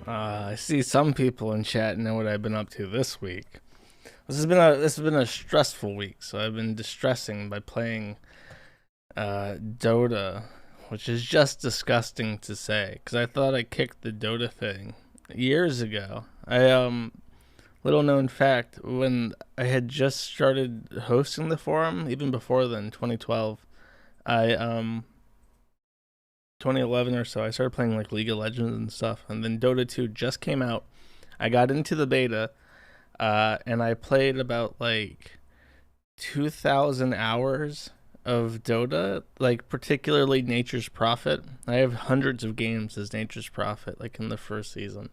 I see some people in chat know what I've been up to this week. This has been a stressful week, so I've been distressing by playing Dota, which is just disgusting to say because I thought I kicked the Dota thing years ago. Little known fact, when I had just started hosting the forum, even before then, 2012, I 2011 or so, I started playing like League of Legends and stuff, and then Dota 2 just came out. I got into the beta, and I played about like 2,000 hours of Dota, like particularly Nature's Prophet. I have hundreds of games as Nature's Prophet, like in the first season.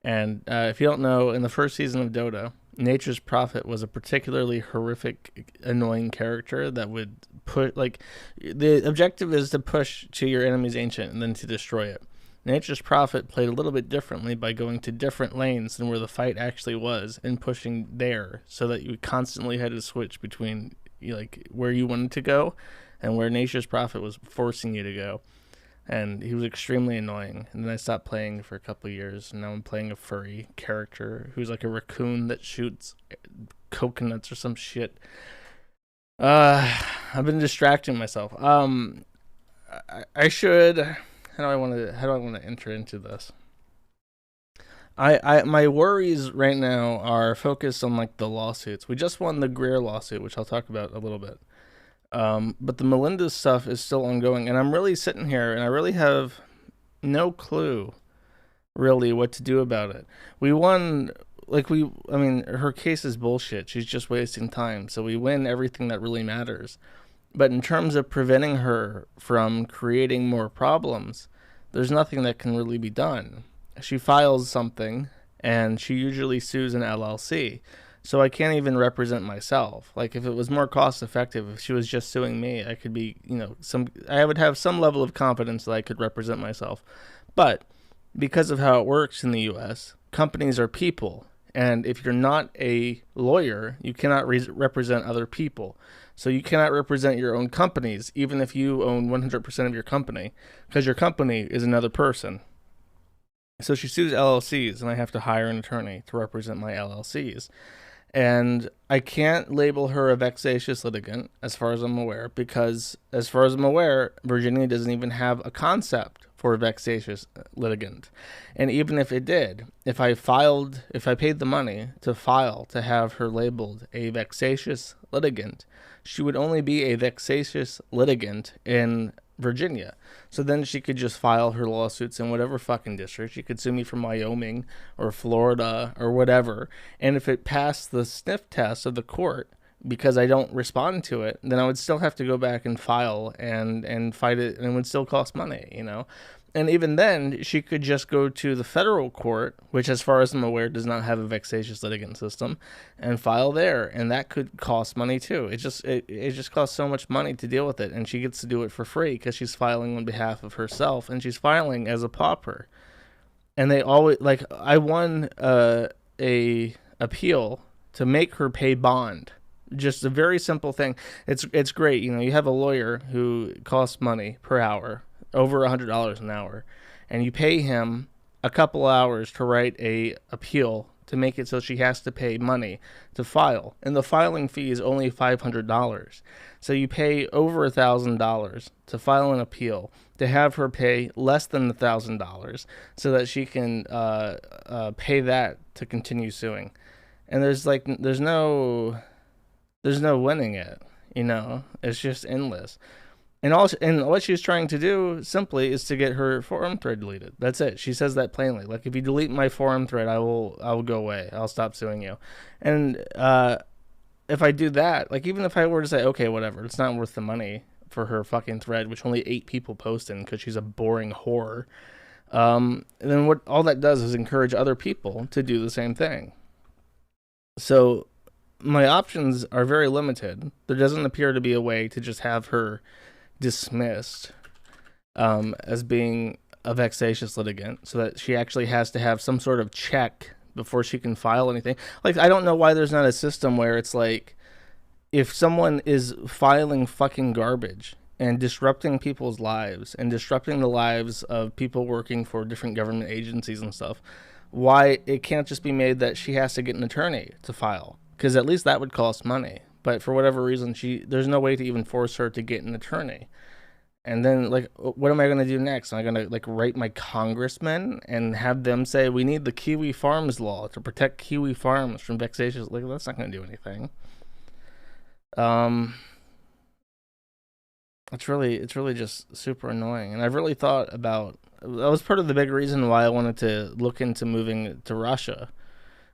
And if you don't know, in the first season of Dota, Nature's Prophet was a particularly horrific, annoying character that would put, like, the objective is to push to your enemy's ancient and then to destroy it. Nature's Prophet played a little bit differently by going to different lanes than where the fight actually was and pushing there, so that you constantly had to switch between like where you wanted to go and where Nature's Prophet was forcing you to go. And he was extremely annoying. And then I stopped playing for a couple of years, and now I'm playing a furry character who's like a raccoon that shoots coconuts or some shit. I've been distracting myself. I should. How do I want to enter into this? My worries right now are focused on like the lawsuits. We just won the Greer lawsuit, which I'll talk about a little bit. But the Melinda stuff is still ongoing, and I'm really sitting here, and I really have no clue, really, what to do about it. We won, I mean, her case is bullshit. She's just wasting time. So we win everything that really matters. But in terms of preventing her from creating more problems, there's nothing that can really be done. She files something, and she usually sues an LLC. So I can't even represent myself. Like, if it was more cost effective, if she was just suing me, I could be, I would have some level of confidence that I could represent myself. But because of how it works in the US, companies are people. And if you're not a lawyer, you cannot represent other people. So you cannot represent your own companies, even if you own 100% of your company, because your company is another person. So she sues LLCs, and I have to hire an attorney to represent my LLCs. And I can't label her a vexatious litigant, as far as I'm aware, because, as far as I'm aware, Virginia doesn't even have a concept for a vexatious litigant. And even if it did, if I paid the money to file to have her labeled a vexatious litigant, she would only be a vexatious litigant in Virginia. So then she could just file her lawsuits in whatever fucking district. She could sue me from Wyoming or Florida or whatever. And if it passed the sniff test of the court because I don't respond to it, then I would still have to go back and file and fight it, and it would still cost money, And even then, she could just go to the federal court, which, as far as I'm aware, does not have a vexatious litigant system, and file there, and that could cost money too. It just costs so much money to deal with it, and she gets to do it for free because she's filing on behalf of herself, and she's filing as a pauper. And they always, like, I won a appeal to make her pay bond. Just a very simple thing. It's great. You have a lawyer who costs money per hour, over $100 an hour, and you pay him a couple hours to write a appeal to make it so she has to pay money to file, and the filing fee is only $500. So you pay over $1,000 to file an appeal to have her pay less than $1,000 so that she can pay that to continue suing. And there's no winning it. It's just endless. And what she's trying to do simply is to get her forum thread deleted. That's it. She says that plainly. Like, if you delete my forum thread, I will go away. I'll stop suing you. And if I do that, like, even if I were to say, okay, whatever, it's not worth the money for her fucking thread, which only 8 people post in because she's a boring whore, then what all that does is encourage other people to do the same thing. So my options are very limited. There doesn't appear to be a way to just have her dismissed as being a vexatious litigant, so that she actually has to have some sort of check before she can file anything. Like, I don't know why there's not a system where it's like, if someone is filing fucking garbage and disrupting people's lives and disrupting the lives of people working for different government agencies and stuff, why it can't just be made that she has to get an attorney to file, because at least that would cost money. But for whatever reason, there's no way to even force her to get an attorney. And then, like, what am I going to do next? Am I going to, like, write my congressman and have them say, we need the Kiwi Farms law to protect Kiwi farms from Vexatious? Like, that's not going to do anything. It's really just super annoying. And I've really thought about, that was part of the big reason why I wanted to look into moving to Russia.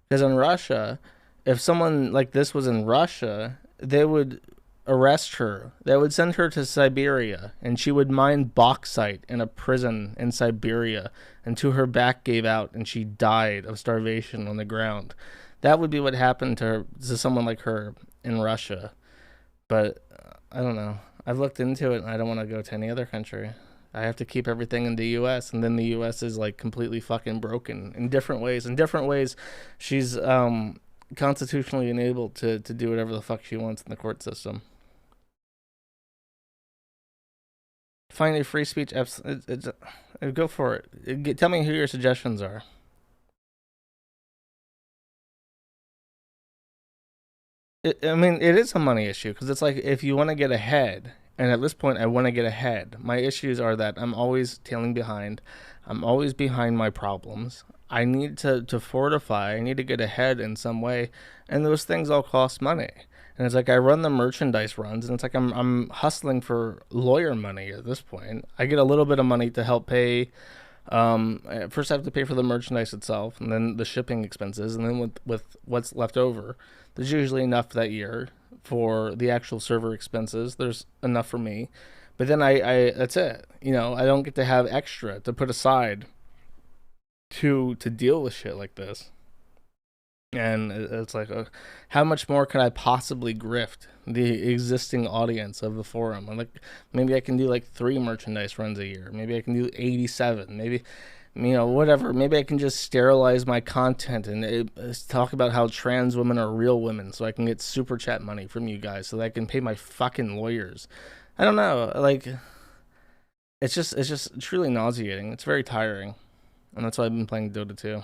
Because in Russia, if someone like this was in Russia, they would arrest her. They would send her to Siberia, and she would mine bauxite in a prison in Siberia until her back gave out and she died of starvation on the ground. That would be what happened to someone like her in Russia. But I don't know. I've looked into it, and I don't want to go to any other country. I have to keep everything in the U.S., and then the U.S. is, like, completely fucking broken in different ways. In different ways, she's constitutionally enabled to do whatever the fuck she wants in the court system. Find a free speech go for it. Tell me who your suggestions are. I mean, it is a money issue, because it's like, if you want to get ahead, and at this point I want to get ahead, my issues are that I'm always tailing behind. I'm always behind my problems. I need to fortify. I need to get ahead in some way, and those things all cost money. And it's like, I run the merchandise runs, and it's like I'm hustling for lawyer money at this point. I get a little bit of money to help pay. First I have to pay for the merchandise itself, and then the shipping expenses, and then with what's left over, there's usually enough that year for the actual server expenses. There's enough for me. But then I that's it. You know, I don't get to have extra to put aside to deal with shit like this. And it's like, how much more can I possibly grift the existing audience of the forum? I'm like, maybe I can do like 3 merchandise runs a year. Maybe I can do 87. Maybe, you know, whatever. Maybe I can just sterilize my content and talk about how trans women are real women, so I can get super chat money from you guys, so that I can pay my fucking lawyers. I don't know. Like, it's just truly nauseating. It's very tiring, and that's why I've been playing Dota 2.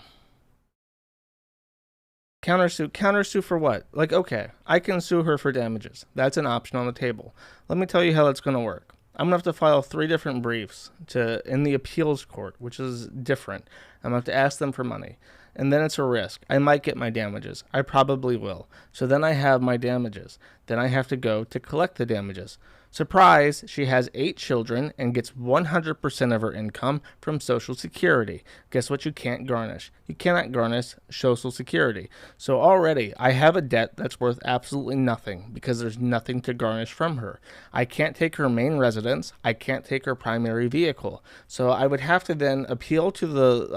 Countersue for what? Like, okay, I can sue her for damages. That's an option on the table. Let me tell you how that's going to work. I'm going to have to file 3 different briefs in the appeals court, which is different. I'm going to have to ask them for money. And then it's a risk. I might get my damages. I probably will. So then I have my damages. Then I have to go to collect the damages. Surprise, she has 8 children and gets 100% of her income from Social Security. Guess what you can't garnish? You cannot garnish Social Security. So already, I have a debt that's worth absolutely nothing, because there's nothing to garnish from her. I can't take her main residence. I can't take her primary vehicle. So I would have to then appeal to the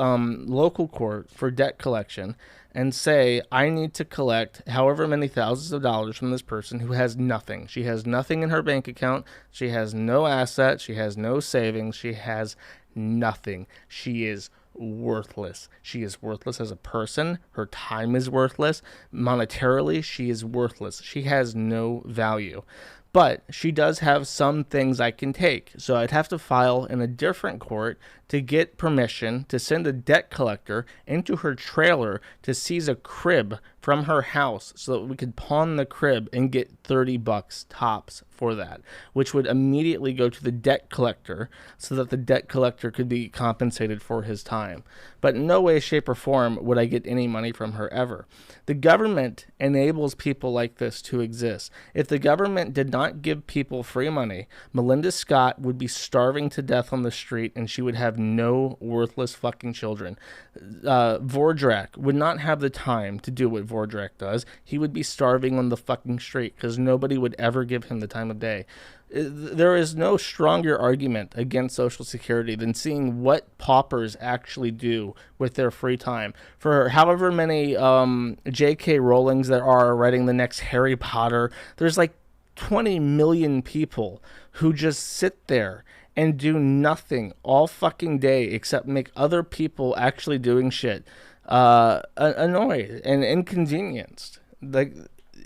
local court for debt collection and say, I need to collect however many thousands of dollars from this person who has nothing. She has nothing in her bank account. She has no assets. She has no savings. She has nothing. She is worthless. She is worthless as a person. Her time is worthless. Monetarily, she is worthless. She has no value. But she does have some things I can take. So I'd have to file in a different court to get permission to send a debt collector into her trailer to seize a crib from her house, so that we could pawn the crib and get $30 tops for that, which would immediately go to the debt collector so that the debt collector could be compensated for his time. But in no way, shape, or form would I get any money from her ever. The government enables people like this to exist. If the government did not give people free money, Melinda Scott would be starving to death on the street, and she would have no worthless fucking children. Vordrak would not have the time to do what Vordrak does. He would be starving on the fucking street, because nobody would ever give him the time of day. There is no stronger argument against Social Security than seeing what paupers actually do with their free time. For however many J.K. Rowlings there are writing the next Harry Potter, there's like 20 million people who just sit there and do nothing all fucking day except make other people actually doing shit annoyed and inconvenienced. Like,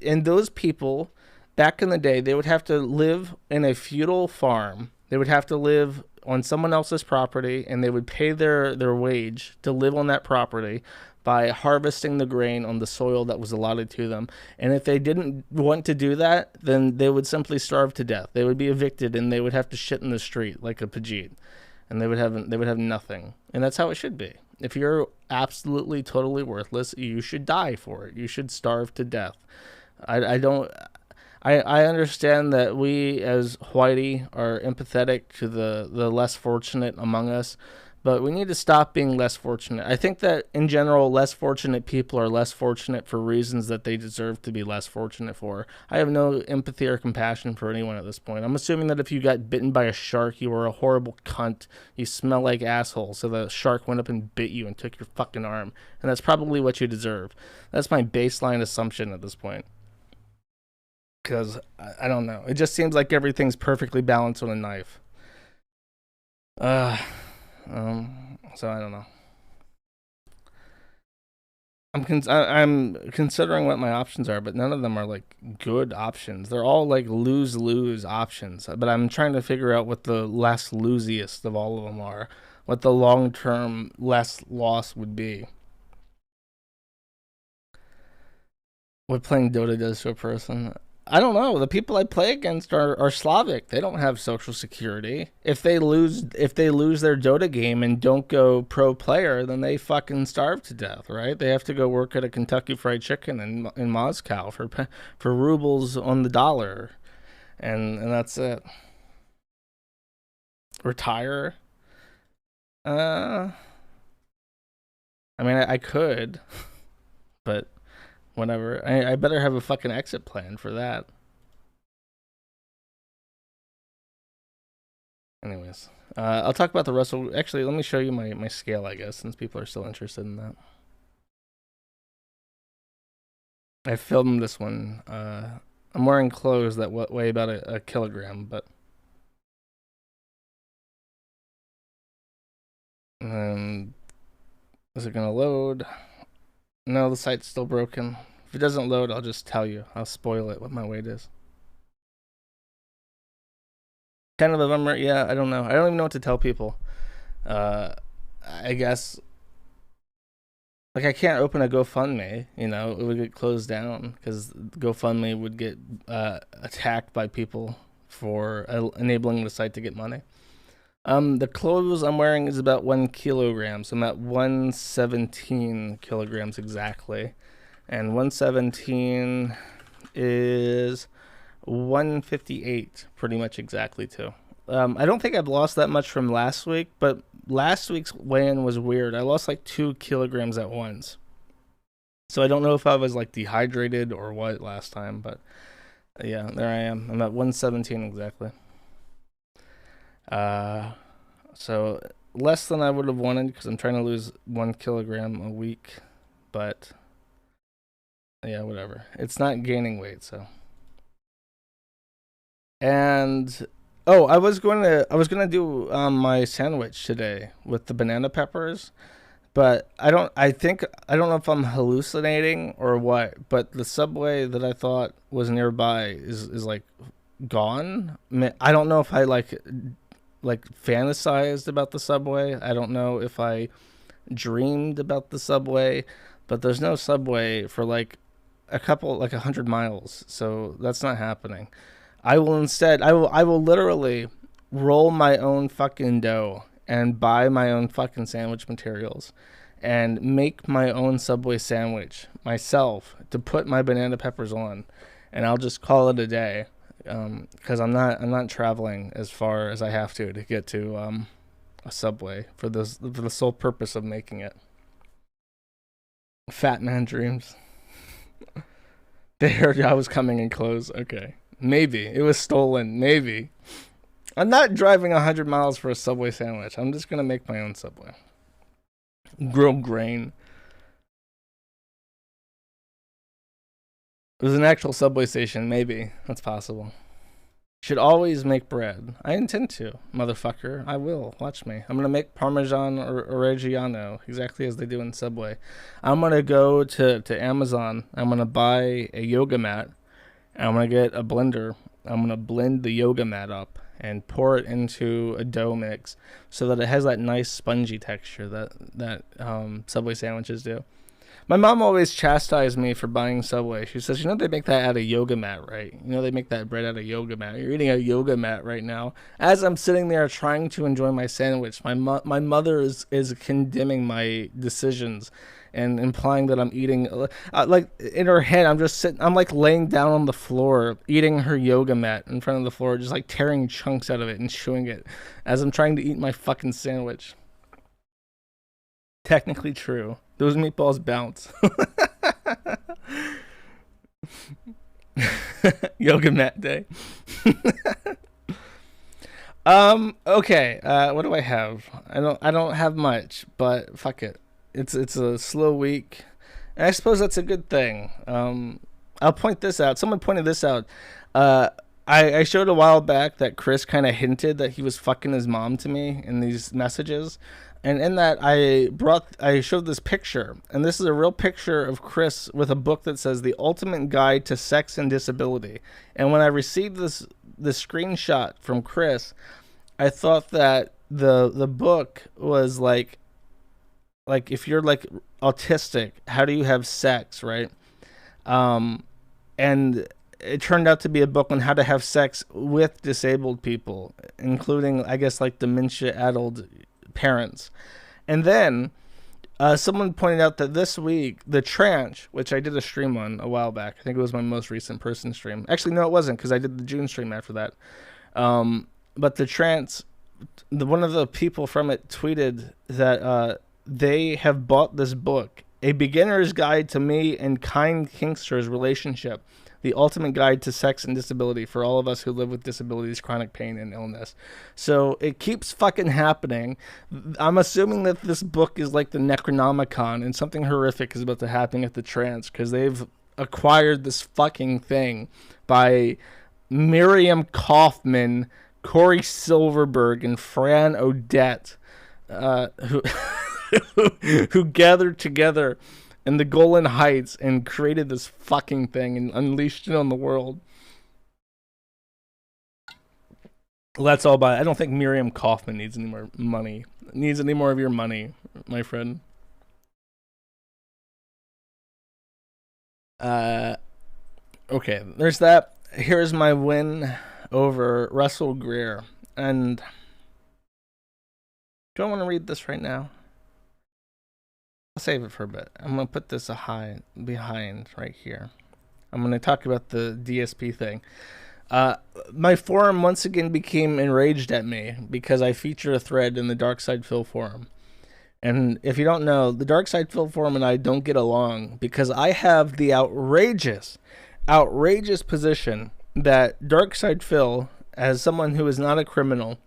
and those people back in the day, they would have to live in a feudal farm. They would have to live on someone else's property, and they would pay their wage to live on that property by harvesting the grain on the soil that was allotted to them. And if they didn't want to do that, then they would simply starve to death. They would be evicted, and they would have to shit in the street like a Pajit. And they would have nothing. And that's how it should be. If you're absolutely totally worthless, you should die for it. You should starve to death. I understand that we as Whitey are empathetic to the less fortunate among us, but we need to stop being less fortunate. I think that in general, less fortunate people are less fortunate for reasons that they deserve to be less fortunate for. I have no empathy or compassion for anyone at this point. I'm assuming that if you got bitten by a shark, you were a horrible cunt. You smell like asshole, so the shark went up and bit you and took your fucking arm. And that's probably what you deserve. That's my baseline assumption at this point. Because, I don't know. It just seems like everything's perfectly balanced on a knife. So I don't know. I'm considering what my options are, but none of them are like good options. They're all like lose options. But I'm trying to figure out what the less losiest of all of them are. What the long-term less loss would be. What playing Dota does to a person. I don't know. The people I play against are Slavic. They don't have social security. If they lose their Dota game and don't go pro player, then they fucking starve to death, right? They have to go work at a Kentucky Fried Chicken in Moscow for rubles on the dollar, and that's it. Retire. I mean, I could, but. Whatever. I better have a fucking exit plan for that. Anyways. I'll talk about the Russell. Actually, let me show you my scale, I guess, since people are still interested in that. I filmed this one. I'm wearing clothes that weigh about a kilogram, but... Is it gonna load? No, the site's still broken. If it doesn't load, I'll just tell you. I'll spoil it what my weight is. 10th of November, yeah, I don't know. I don't even know what to tell people. I guess, like, I can't open a GoFundMe, you know, it would get closed down because GoFundMe would get attacked by people for enabling the site to get money. The clothes I'm wearing is about 1 kilogram, so I'm at 117 kilograms exactly. And 117 is 158 pretty much exactly too. I don't think I've lost that much from last week, but last week's weigh-in was weird. I lost like 2 kilograms at once. So I don't know if I was like dehydrated or what last time, but yeah, there I am. I'm at 117 exactly. So less than I would have wanted because I'm trying to lose 1 kilogram a week, but yeah, whatever. It's not gaining weight, so. And I was gonna do my sandwich today with the banana peppers, but I don't know if I'm hallucinating or what, but the Subway that I thought was nearby is like gone. I don't know if I like fantasized about the Subway. I don't know if I dreamed about the Subway, but there's no Subway for like 100 miles, so that's not happening. I will literally roll my own fucking dough and buy my own fucking sandwich materials and make my own Subway sandwich myself to put my banana peppers on, and I'll just call it a day. Because I'm not traveling as far as I have to get to a Subway for the sole purpose of making it. Fat man dreams. They heard I was coming in clothes. Okay, maybe it was stolen. Maybe I'm not driving 100 miles for a Subway sandwich. I'm just gonna make my own Subway. Grow grain. It was an actual Subway station, maybe. That's possible. Should always make bread. I intend to, motherfucker. I will. Watch me. I'm going to make Parmesan or Reggiano, exactly as they do in Subway. I'm going to go to Amazon. I'm going to buy a yoga mat, And I'm going to get a blender. I'm going to blend the yoga mat up and pour it into a dough mix so that it has that nice spongy texture that Subway sandwiches do. My mom always chastised me for buying Subway. She says, they make that out of yoga mat, right? They make that bread out of yoga mat. You're eating a yoga mat right now. As I'm sitting there trying to enjoy my sandwich, my mother is condemning my decisions and implying that I'm eating. Like, in her head, I'm like laying down on the floor, eating her yoga mat in front of the floor, just like tearing chunks out of it and chewing it as I'm trying to eat my fucking sandwich. Technically true. Those meatballs bounce. Yoga mat day. Okay. What do I have? I don't have much, but fuck it. It's a slow week. And I suppose that's a good thing. I'll point this out. Someone pointed this out. I showed a while back that Chris kind of hinted that he was fucking his mom to me in these messages. And in that, I showed this picture, and this is a real picture of Chris with a book that says "The Ultimate Guide to Sex and Disability." And when I received this screenshot from Chris, I thought that the book was like if you're like autistic, how do you have sex, right? And it turned out to be a book on how to have sex with disabled people, including, I guess, like dementia-addled parents. And then someone pointed out that this week the tranche, which I did a stream on a while back, I think it was my most recent person stream. Actually, no, it wasn't, because I did the June stream after that. But the tranche, one of the people from it tweeted that they have bought this book, A Beginner's Guide to Me and Kind Kinkster's Relationship, The Ultimate Guide to Sex and Disability for all of us who live with disabilities, chronic pain, and illness. So it keeps fucking happening. I'm assuming that this book is like the Necronomicon and something horrific is about to happen at the trans, because they've acquired this fucking thing by Miriam Kaufman, Corey Silverberg, and Fran Odette, who gathered together in the Golan Heights and created this fucking thing and unleashed it on the world. Well, that's all by. I don't think Miriam Kaufman needs any more money. Needs any more of your money, my friend. Okay, there's that. Here's my win over Russell Greer. And do I want to read this right now? I'll save it for a bit. I'm going to put this behind right here. I'm going to talk about the DSP thing. My forum once again became enraged at me because I feature a thread in the Dark Side Phil forum. And if you don't know, the Dark Side Phil forum and I don't get along because I have the outrageous position that Dark Side Phil, as someone who is not a criminal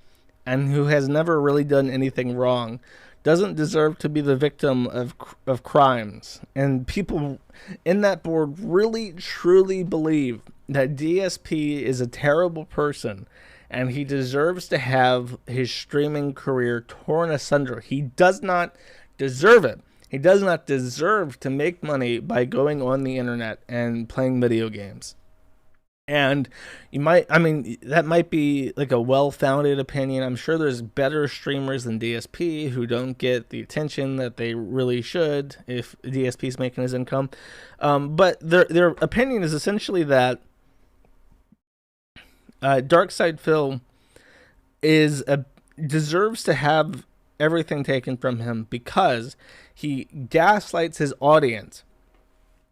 and who has never really done anything wrong, doesn't deserve to be the victim of crimes. And people in that board really, truly believe that DSP is a terrible person and he deserves to have his streaming career torn asunder. He does not deserve it. He does not deserve to make money by going on the internet and playing video games. And that might be like a well-founded opinion. I'm sure there's better streamers than DSP who don't get the attention that they really should if DSP is making his income. But their opinion is essentially that Darkside Phil deserves to have everything taken from him because he gaslights his audience.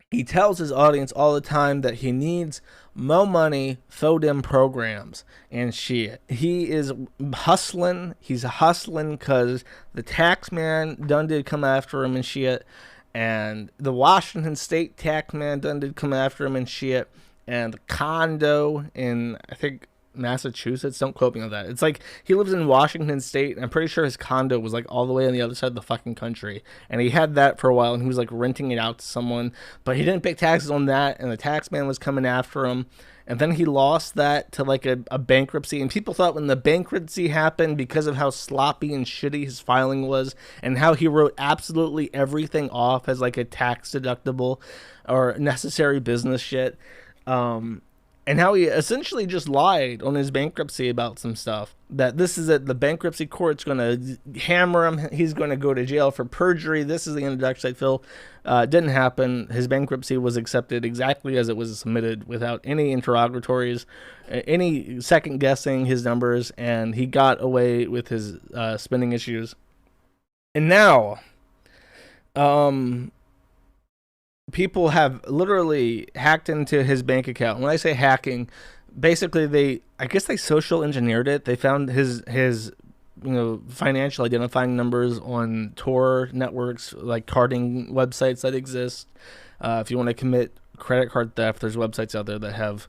He tells his audience all the time that he needs more money for them programs and shit. He is hustling. He's hustling because the tax man done did come after him and shit. And the Washington State tax man done did come after him and shit. And the condo in, I think, Massachusetts, don't quote me on that. It's like he lives in Washington State, and I'm pretty sure his condo was like all the way on the other side of the fucking country, and he had that for a while, and he was like renting it out to someone, but he didn't pay taxes on that, and the tax man was coming after him, and then he lost that to like a bankruptcy, and people thought when the bankruptcy happened, because of how sloppy and shitty his filing was and how he wrote absolutely everything off as like a tax deductible or necessary business shit, and how he essentially just lied on his bankruptcy about some stuff. That this is it, the bankruptcy court's going to hammer him. He's going to go to jail for perjury. This is the end of Dark Side Phil. Didn't happen. His bankruptcy was accepted exactly as it was submitted, without any interrogatories, any second guessing his numbers, and he got away with his spending issues. And now, people have literally hacked into his bank account. When I say hacking, basically I guess they social engineered it. They found his financial identifying numbers on Tor networks, like carding websites that exist. If you want to commit credit card theft, there's websites out there that have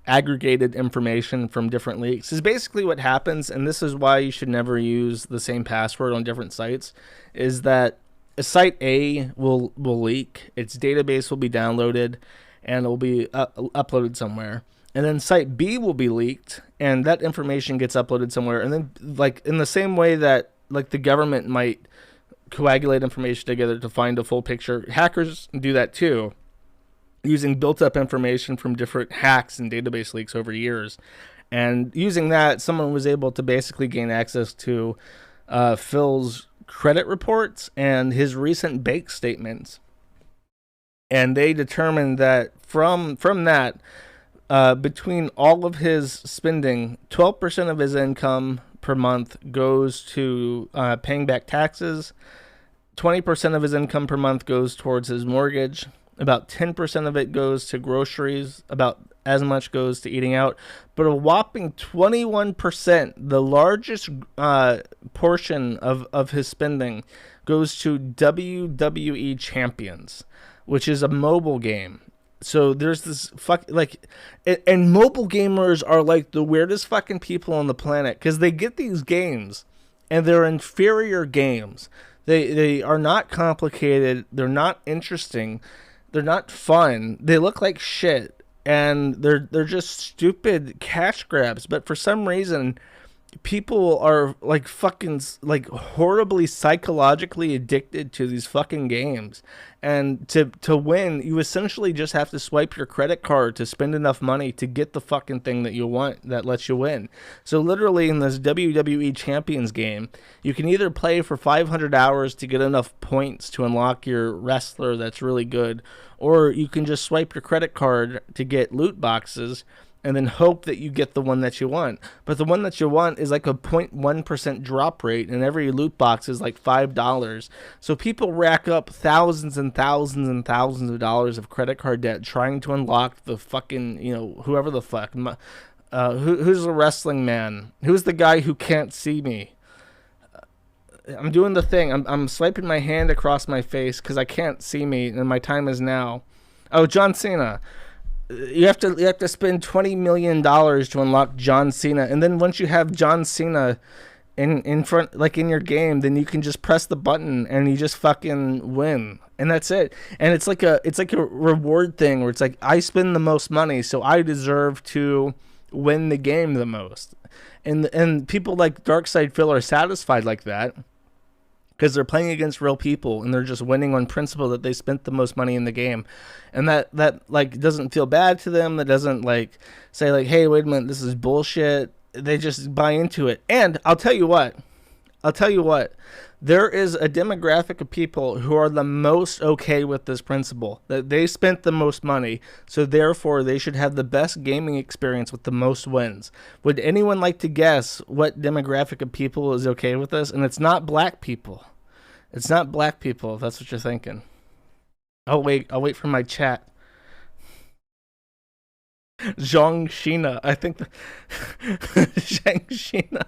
aggregated information from different leaks. This is basically what happens, and this is why you should never use the same password on different sites, is that site A will leak, its database will be downloaded, and it will be uploaded somewhere. And then site B will be leaked, and that information gets uploaded somewhere. And then, like, in the same way that, like, the government might coagulate information together to find a full picture, hackers do that too, using built-up information from different hacks and database leaks over years. And using that, someone was able to basically gain access to Phil's credit reports and his recent bank statements. And they determined that from that, between all of his spending, 12% of his income per month goes to paying back taxes, 20% of his income per month goes towards his mortgage, about 10% of it goes to groceries, about as much goes to eating out, but a whopping 21%, the largest portion of his spending, goes to WWE Champions, which is a mobile game. So there's this and mobile gamers are like the weirdest fucking people on the planet, because they get these games and they're inferior games. They are not complicated. They're not interesting. They're not fun. They look like shit, and they're just stupid cash grabs. But for some reason, people are like fucking like horribly psychologically addicted to these fucking games. And to win, you essentially just have to swipe your credit card to spend enough money to get the fucking thing that you want that lets you win. So literally in this WWE Champions game, you can either play for 500 hours to get enough points to unlock your wrestler that's really good, or you can just swipe your credit card to get loot boxes and then hope that you get the one that you want. But the one that you want is like a 0.1% drop rate, and every loot box is like $5. So people rack up thousands and thousands and thousands of dollars of credit card debt trying to unlock the fucking, whoever the fuck. Who's the wrestling man? Who's the guy who can't see me? I'm doing the thing. I'm swiping my hand across my face because I can't see me, and my time is now. Oh, John Cena. You have to spend $20 million to unlock John Cena, and then once you have John Cena in front, like in your game, then you can just press the button and you just fucking win, and that's it. And it's like a reward thing where it's like, I spend the most money, so I deserve to win the game the most. And people like Darkside Phil are satisfied like that, because they're playing against real people and they're just winning on principle that they spent the most money in the game. And that like doesn't feel bad to them. That doesn't like say like, hey, wait a minute, this is bullshit. They just buy into it. And I'll tell you what, there is a demographic of people who are the most okay with this principle, that they spent the most money, so therefore they should have the best gaming experience with the most wins. Would anyone like to guess what demographic of people is okay with this? And it's not black people. It's not black people, if that's what you're thinking. I'll wait for my chat. Zhang Shina. I think Zhang Shina.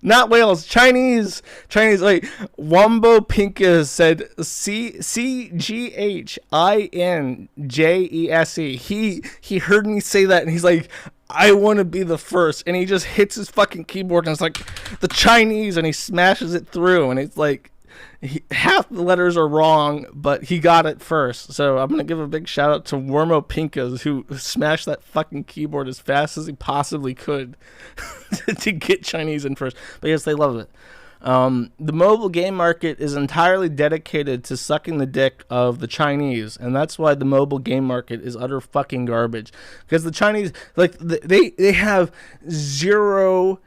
Not Wales, Chinese. Like Wombo Pinkas said CGHINJESE. He heard me say that and he's like, I want to be the first. And he just hits his fucking keyboard and it's like, the Chinese, and he smashes it through, and it's like, half the letters are wrong, but he got it first. So I'm going to give a big shout out to Wormo Pinkas, who smashed that fucking keyboard as fast as he possibly could to get Chinese in first. But yes, they love it. The mobile game market is entirely dedicated to sucking the dick of the Chinese, and that's why the mobile game market is utter fucking garbage. Because the Chinese, like, they have zero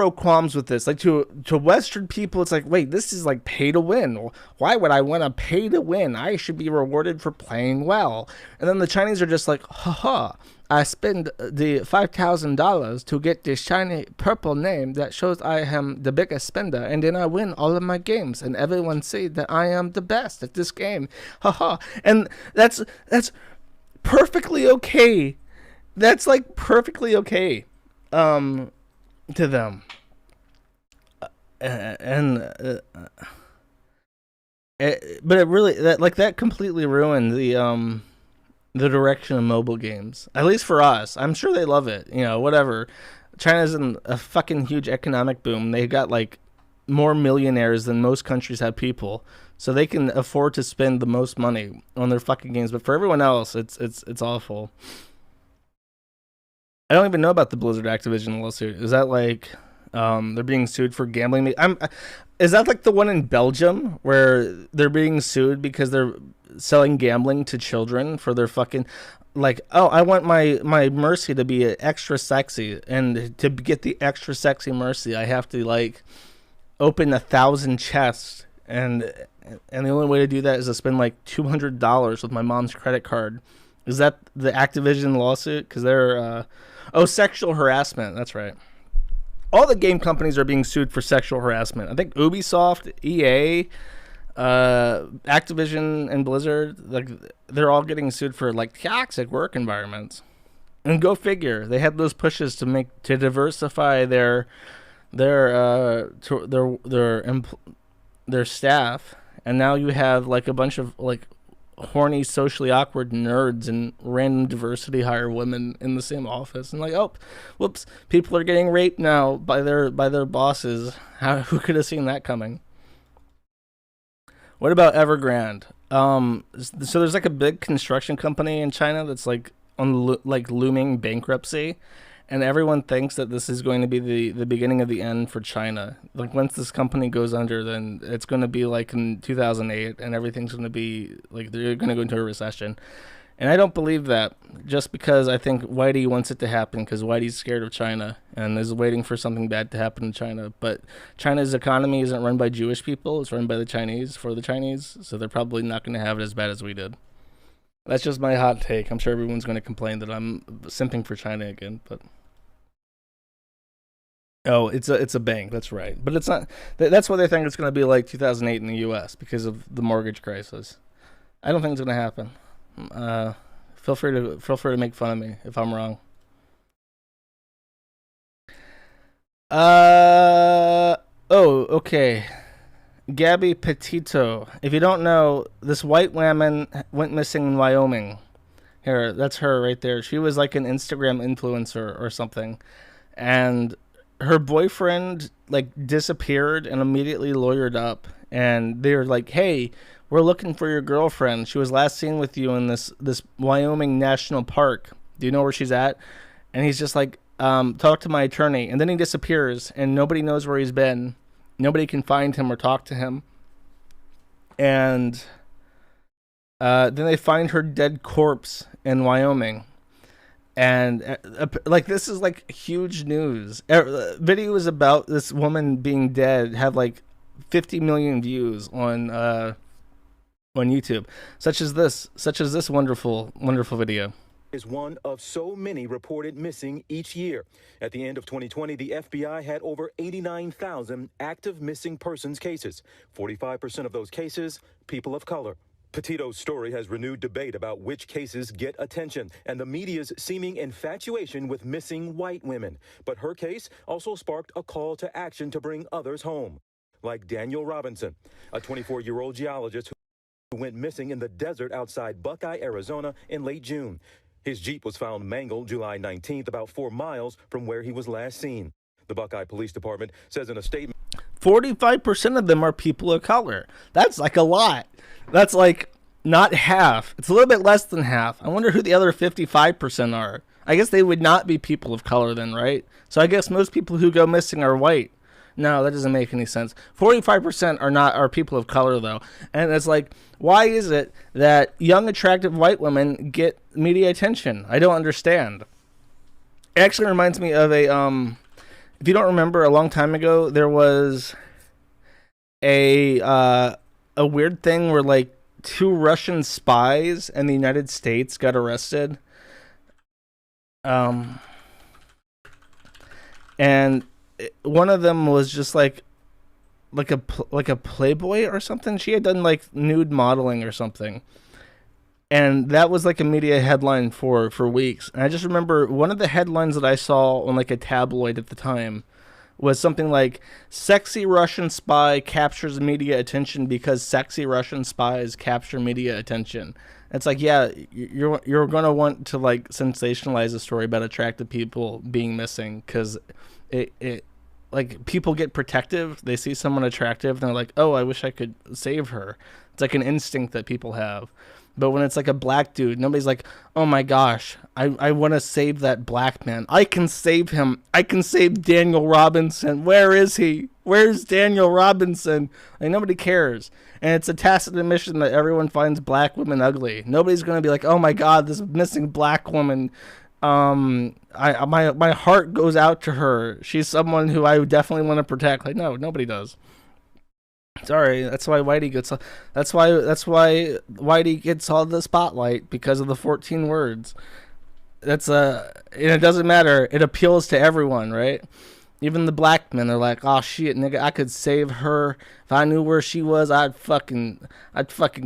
qualms with this. Like, to Western people, it's like, wait, this is like pay to win. Why would I want to pay to win? I should be rewarded for playing well. And then the Chinese are just like, haha, I spend the $5,000 to get this shiny purple name that shows I am the biggest spender, and then I win all of my games, and everyone see that I am the best at this game. Haha. And that's perfectly okay. That's like perfectly okay. To them, but it really that completely ruined the direction of mobile games. At least for us, I'm sure they love it. You know, whatever. China's in a fucking huge economic boom. They got like more millionaires than most countries have people, so they can afford to spend the most money on their fucking games. But for everyone else, it's awful. I don't even know about the Blizzard Activision lawsuit. Is that like they're being sued for gambling? Is that like the one in Belgium where they're being sued because they're selling gambling to children for their fucking, like, oh, I want my Mercy to be extra sexy, and to get the extra sexy Mercy, I have to like open 1,000 chests, and the only way to do that is to spend like $200 with my mom's credit card. Is that the Activision lawsuit? Because they're sexual harassment. That's right. All the game companies are being sued for sexual harassment. I think Ubisoft, EA, Activision, and Blizzard, like, they're all getting sued for like toxic work environments. And go figure, they had those pushes to diversify their staff, and now you have like a bunch of like horny, socially awkward nerds and random diversity hire women in the same office, and like, oh, whoops, people are getting raped now by their bosses. Who could have seen that coming? What about Evergrande? So there's like a big construction company in China that's like on looming bankruptcy, and everyone thinks that this is going to be the beginning of the end for China. Like, once this company goes under, then it's going to be like in 2008, and everything's going to be like, they're going to go into a recession. And I don't believe that, just because I think Whitey wants it to happen, because Whitey's scared of China and is waiting for something bad to happen in China. But China's economy isn't run by Jewish people, it's run by the Chinese for the Chinese, so they're probably not going to have it as bad as we did. That's just my hot take. I'm sure everyone's going to complain that I'm simping for China again, but oh, it's a bank. That's right, but it's not. That's why they think it's going to be like 2008 in the U.S. because of the mortgage crisis. I don't think it's going to happen. Feel free to make fun of me if I'm wrong. Okay. Gabby Petito. If you don't know, this white woman went missing in Wyoming. Here, that's her right there. She was like an Instagram influencer or something, and her boyfriend like disappeared and immediately lawyered up, and they're like, hey, we're looking for your girlfriend. She was last seen with you in this Wyoming National Park. Do you know where she's at? And he's just like, talk to my attorney. And then he disappears, and nobody knows where he's been. Nobody can find him or talk to him. And then they find her dead corpse in Wyoming. And like, this is like huge news. Videos about this woman being dead have like 50 million views on YouTube, such as this wonderful video. Is one of so many reported missing each year. At the end of 2020, the FBI had over 89,000 active missing persons cases. 45% of those cases, people of color. Petito's story has renewed debate about which cases get attention and the media's seeming infatuation with missing white women. But her case also sparked a call to action to bring others home, like Daniel Robinson, a 24-year-old geologist who went missing in the desert outside Buckeye, Arizona in late June. His Jeep was found mangled July 19th, about 4 miles from where he was last seen. The Buckeye Police Department says in a statement, 45% of them are people of color. That's like a lot. That's like not half. It's a little bit less than half. I wonder who the other 55% are. I guess they would not be people of color then, right? So I guess most people who go missing are white. No, that doesn't make any sense. 45% are people of color though, and it's like, why is it that young, attractive white women get media attention? I don't understand. It actually reminds me of a if you don't remember, a long time ago there was a weird thing where like 2 Russian spies in the United States got arrested. And one of them was just like a Playboy or something. She had done like nude modeling or something, and that was like a media headline for weeks. And I just remember one of the headlines that I saw on like a tabloid at the time was something like, sexy Russian spy captures media attention because sexy Russian spies capture media attention. It's like, yeah, you're gonna want to like sensationalize a story about attractive people being missing, because it like, people get protective. They see someone attractive and they're like, oh, I wish I could save her. It's like an instinct that people have. But when it's like a black dude, nobody's like, oh my gosh, I want to save that black man. I can save him. I can save Daniel Robinson. Where is he? Where's Daniel Robinson? Like, nobody cares. And it's a tacit admission that everyone finds black women ugly. Nobody's going to be like, oh my God, this missing black woman. My heart goes out to her. She's someone who I definitely want to protect. Like, no, nobody does. Sorry, that's why Whitey gets. That's why Whitey gets all the spotlight, because of the 14 words. And it doesn't matter. It appeals to everyone, right? Even the black men are like, oh shit, nigga, I could save her. If I knew where she was, I'd fucking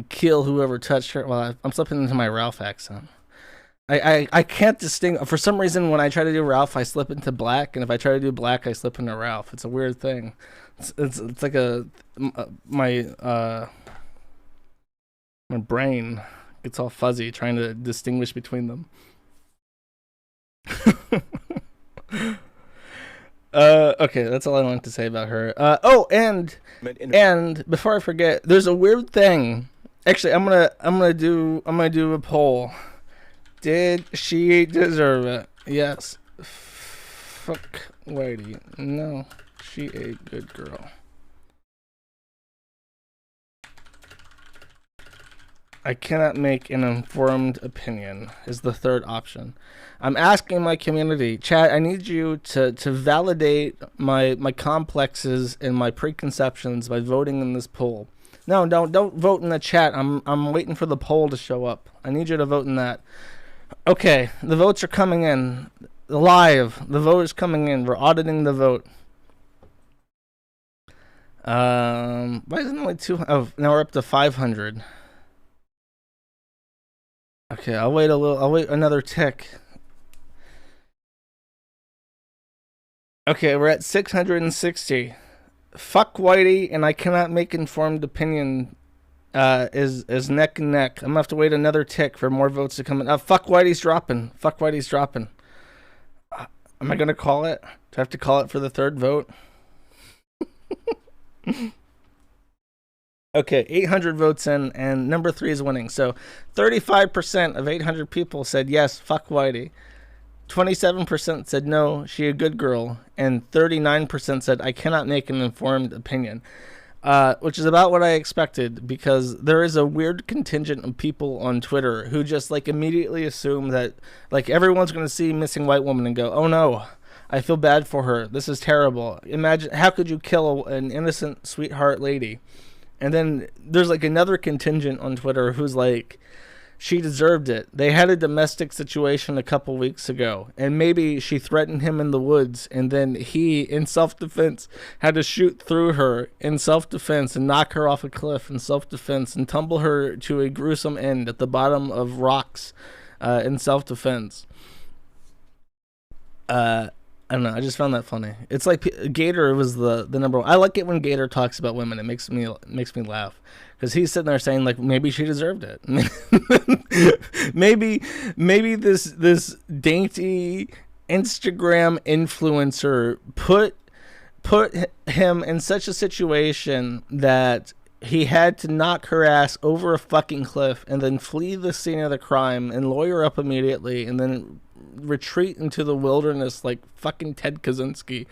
kill whoever touched her. Well, I'm slipping into my Ralph accent. I can't distinguish. For some reason, when I try to do Ralph, I slip into black, and if I try to do black, I slip into Ralph. It's a weird thing. It's like my brain gets all fuzzy trying to distinguish between them. Okay, that's all I wanted to say about her. And before I forget, there's a weird thing. Actually, I'm gonna do a poll. Did she deserve it? Yes. Fuck Whitey. No, she a good girl. I cannot make an informed opinion is the third option. I'm asking my community, chat, I need you to validate my complexes and my preconceptions by voting in this poll. No, don't vote in the chat. I'm waiting for the poll to show up. I need you to vote in that. Okay, the votes are coming in. Live. The vote is coming in. We're auditing the vote. Why isn't it like 200? Oh, now we're up to 500. Okay, I'll wait another tick. Okay, we're at 660. Fuck Whitey, and I cannot make informed opinion. Is neck and neck. I'm gonna have to wait another tick for more votes to come in. Fuck Whitey's dropping. Fuck Whitey's dropping. Am I gonna call it? Do I have to call it for the third vote? Okay, 800 votes in, and number 3 is winning. So 35% of 800 people said yes, fuck Whitey. 27% said no, she a good girl, and 39% said I cannot make an informed opinion. Which is about what I expected, because there is a weird contingent of people on Twitter who just like immediately assume that like everyone's going to see missing white woman and go, oh no, I feel bad for her. This is terrible. Imagine, how could you kill an innocent sweetheart lady? And then there's like another contingent on Twitter who's like, she deserved it. They had a domestic situation a couple weeks ago, and maybe she threatened him in the woods, and then he, in self-defense, had to shoot through her in self-defense and knock her off a cliff in self-defense and tumble her to a gruesome end at the bottom of rocks in self-defense. I don't know. I just found that funny. It's like Gator was the number one. I like it when Gator talks about women. It makes me laugh, because he's sitting there saying like maybe she deserved it. maybe this dainty Instagram influencer put him in such a situation that he had to knock her ass over a fucking cliff and then flee the scene of the crime and lawyer up immediately and then retreat into the wilderness like fucking Ted Kaczynski,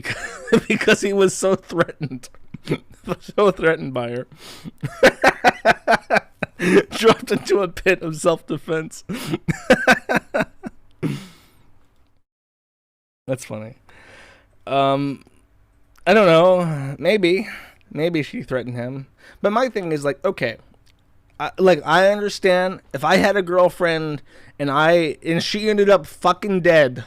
because he was so threatened. So threatened by her. Dropped into a pit of self-defense. That's funny. I don't know. Maybe she threatened him. But my thing is like, okay, I understand if I had a girlfriend and she ended up fucking dead.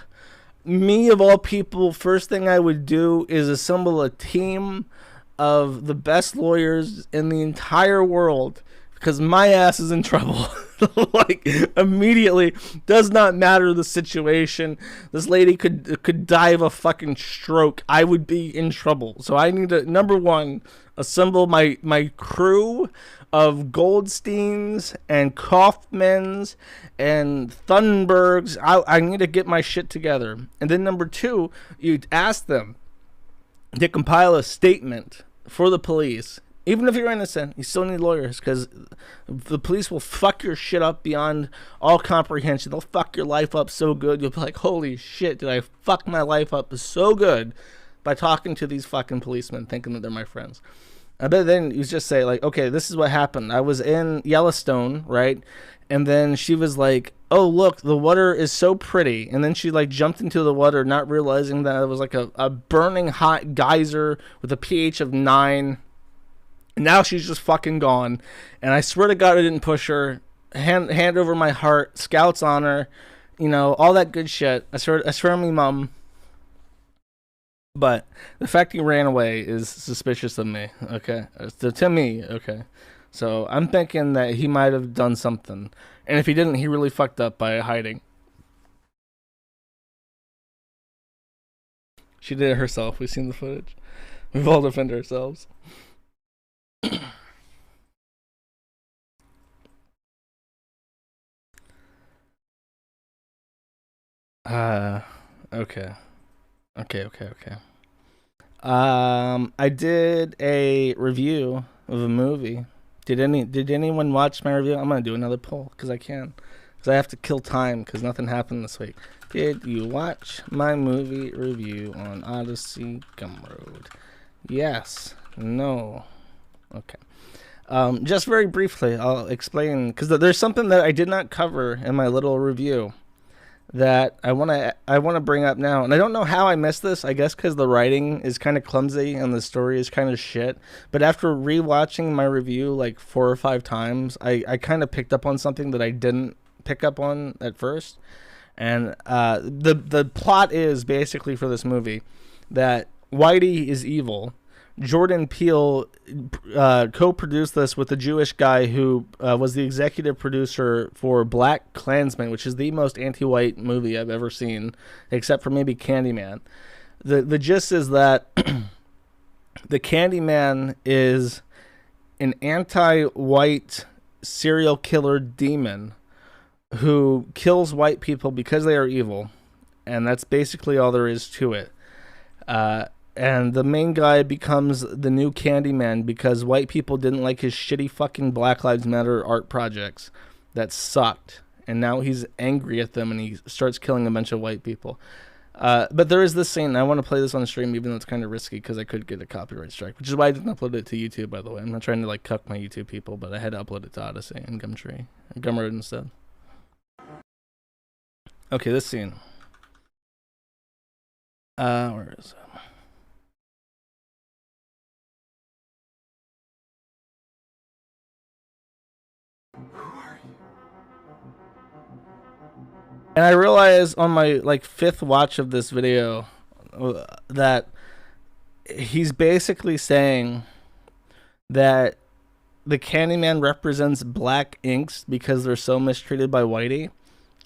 Me of all people, first thing I would do is assemble a team of the best lawyers in the entire world, because my ass is in trouble. Like, immediately. Does not matter the situation. This lady could die of a fucking stroke. I would be in trouble. So I need to, number one, assemble my crew of Goldsteins and Kaufmans and Thunbergs. I need to get my shit together. And then number two, you ask them to compile a statement for the police. Even if you're innocent, you still need lawyers, because the police will fuck your shit up beyond all comprehension. They'll fuck your life up so good, you'll be like, holy shit, did I fuck my life up so good by talking to these fucking policemen thinking that they're my friends. But then you just say, like, okay, this is what happened. I was in Yellowstone, right? And then she was like, oh, look, the water is so pretty. And then she, like, jumped into the water, not realizing that it was, like, a burning hot geyser with a pH of 9. And now she's just fucking gone. And I swear to God I didn't push her. Hand over my heart. Scouts on her. You know, all that good shit. I swear on me, mom. But the fact he ran away is suspicious of me, okay? To me, okay? So I'm thinking that he might have done something. And if he didn't, he really fucked up by hiding. She did it herself. We've seen the footage. We've all defended ourselves. Okay. I did a review of a movie. Did anyone watch my review? I'm gonna do another poll because I can. Because I have to kill time because nothing happened this week. Did you watch my movie review on Odysee Gumroad? Yes. No. Okay. Just very briefly, I'll explain, because there's something that I did not cover in my little review that I want to bring up now. And I don't know how I missed this. I guess because the writing is kind of clumsy and the story is kind of shit. But after rewatching my review like 4 or 5 times, I kind of picked up on something that I didn't pick up on at first. And the plot is basically for this movie that Whitey is evil. Jordan Peele co-produced this with a Jewish guy who was the executive producer for Black Klansman, which is the most anti-white movie I've ever seen, except for maybe Candyman. The gist is that the Candyman is an anti-white serial killer demon who kills white people because they are evil, and that's basically all there is to it. And the main guy becomes the new Candyman because white people didn't like his shitty fucking Black Lives Matter art projects that sucked. And now he's angry at them and he starts killing a bunch of white people. But there is this scene, and I want to play this on stream even though it's kind of risky because I could get a copyright strike, which is why I didn't upload it to YouTube, by the way. I'm not trying to like cuck my YouTube people, but I had to upload it to Odysee and Gumroad instead. Okay, this scene. Where is it? And I realized on my like 5th watch of this video that he's basically saying that the Candyman represents black inks because they're so mistreated by Whitey,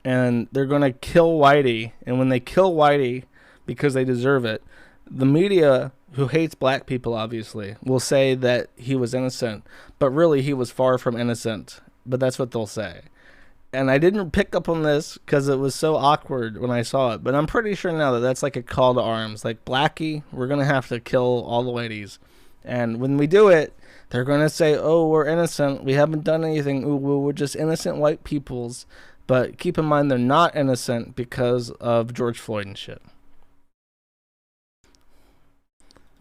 and they're going to kill Whitey. And when they kill Whitey because they deserve it, the media, who hates black people obviously, will say that he was innocent, but really he was far from innocent. But that's what they'll say. And I didn't pick up on this because it was so awkward when I saw it. But I'm pretty sure now that that's like a call to arms. Like, Blackie, we're going to have to kill all the whiteys. And when we do it, they're going to say, oh, we're innocent. We haven't done anything. Ooh, we're just innocent white peoples. But keep in mind, they're not innocent because of George Floyd and shit.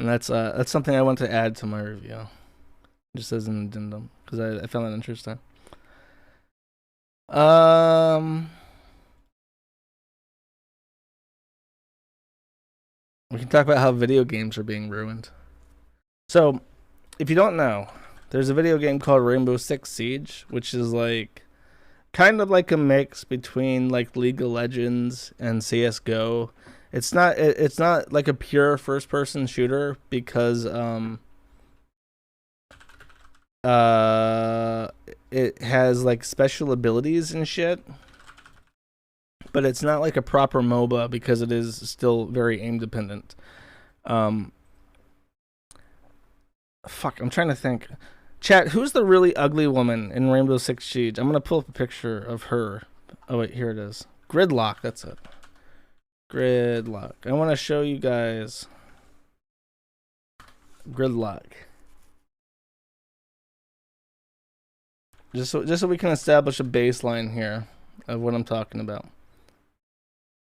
And that's something I want to add to my review, just as an addendum, because I found that interesting. We can talk about how video games are being ruined. So, if you don't know, there's a video game called Rainbow Six Siege, which is like kind of like a mix between like League of Legends and CS:GO. It's not like a pure first person shooter because it has like special abilities and shit. But it's not like a proper MOBA because it is still very aim dependent. Fuck, I'm trying to think. Chat, who's the really ugly woman in Rainbow Six Siege? I'm gonna pull up a picture of her. Oh wait, here it is. Gridlock, that's it. Gridlock. I want to show you guys Gridlock. Just so we can establish a baseline here of what I'm talking about.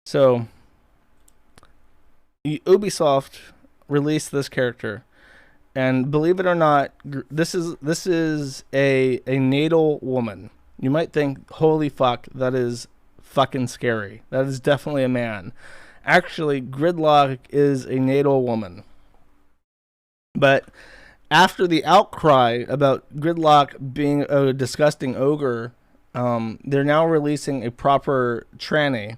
So, Ubisoft released this character, and believe it or not, this is a natal woman. You might think, holy fuck, that is fucking scary. That is definitely a man. Actually, Gridlock is a natal woman. But after the outcry about Gridlock being a disgusting ogre, they're now releasing a proper tranny.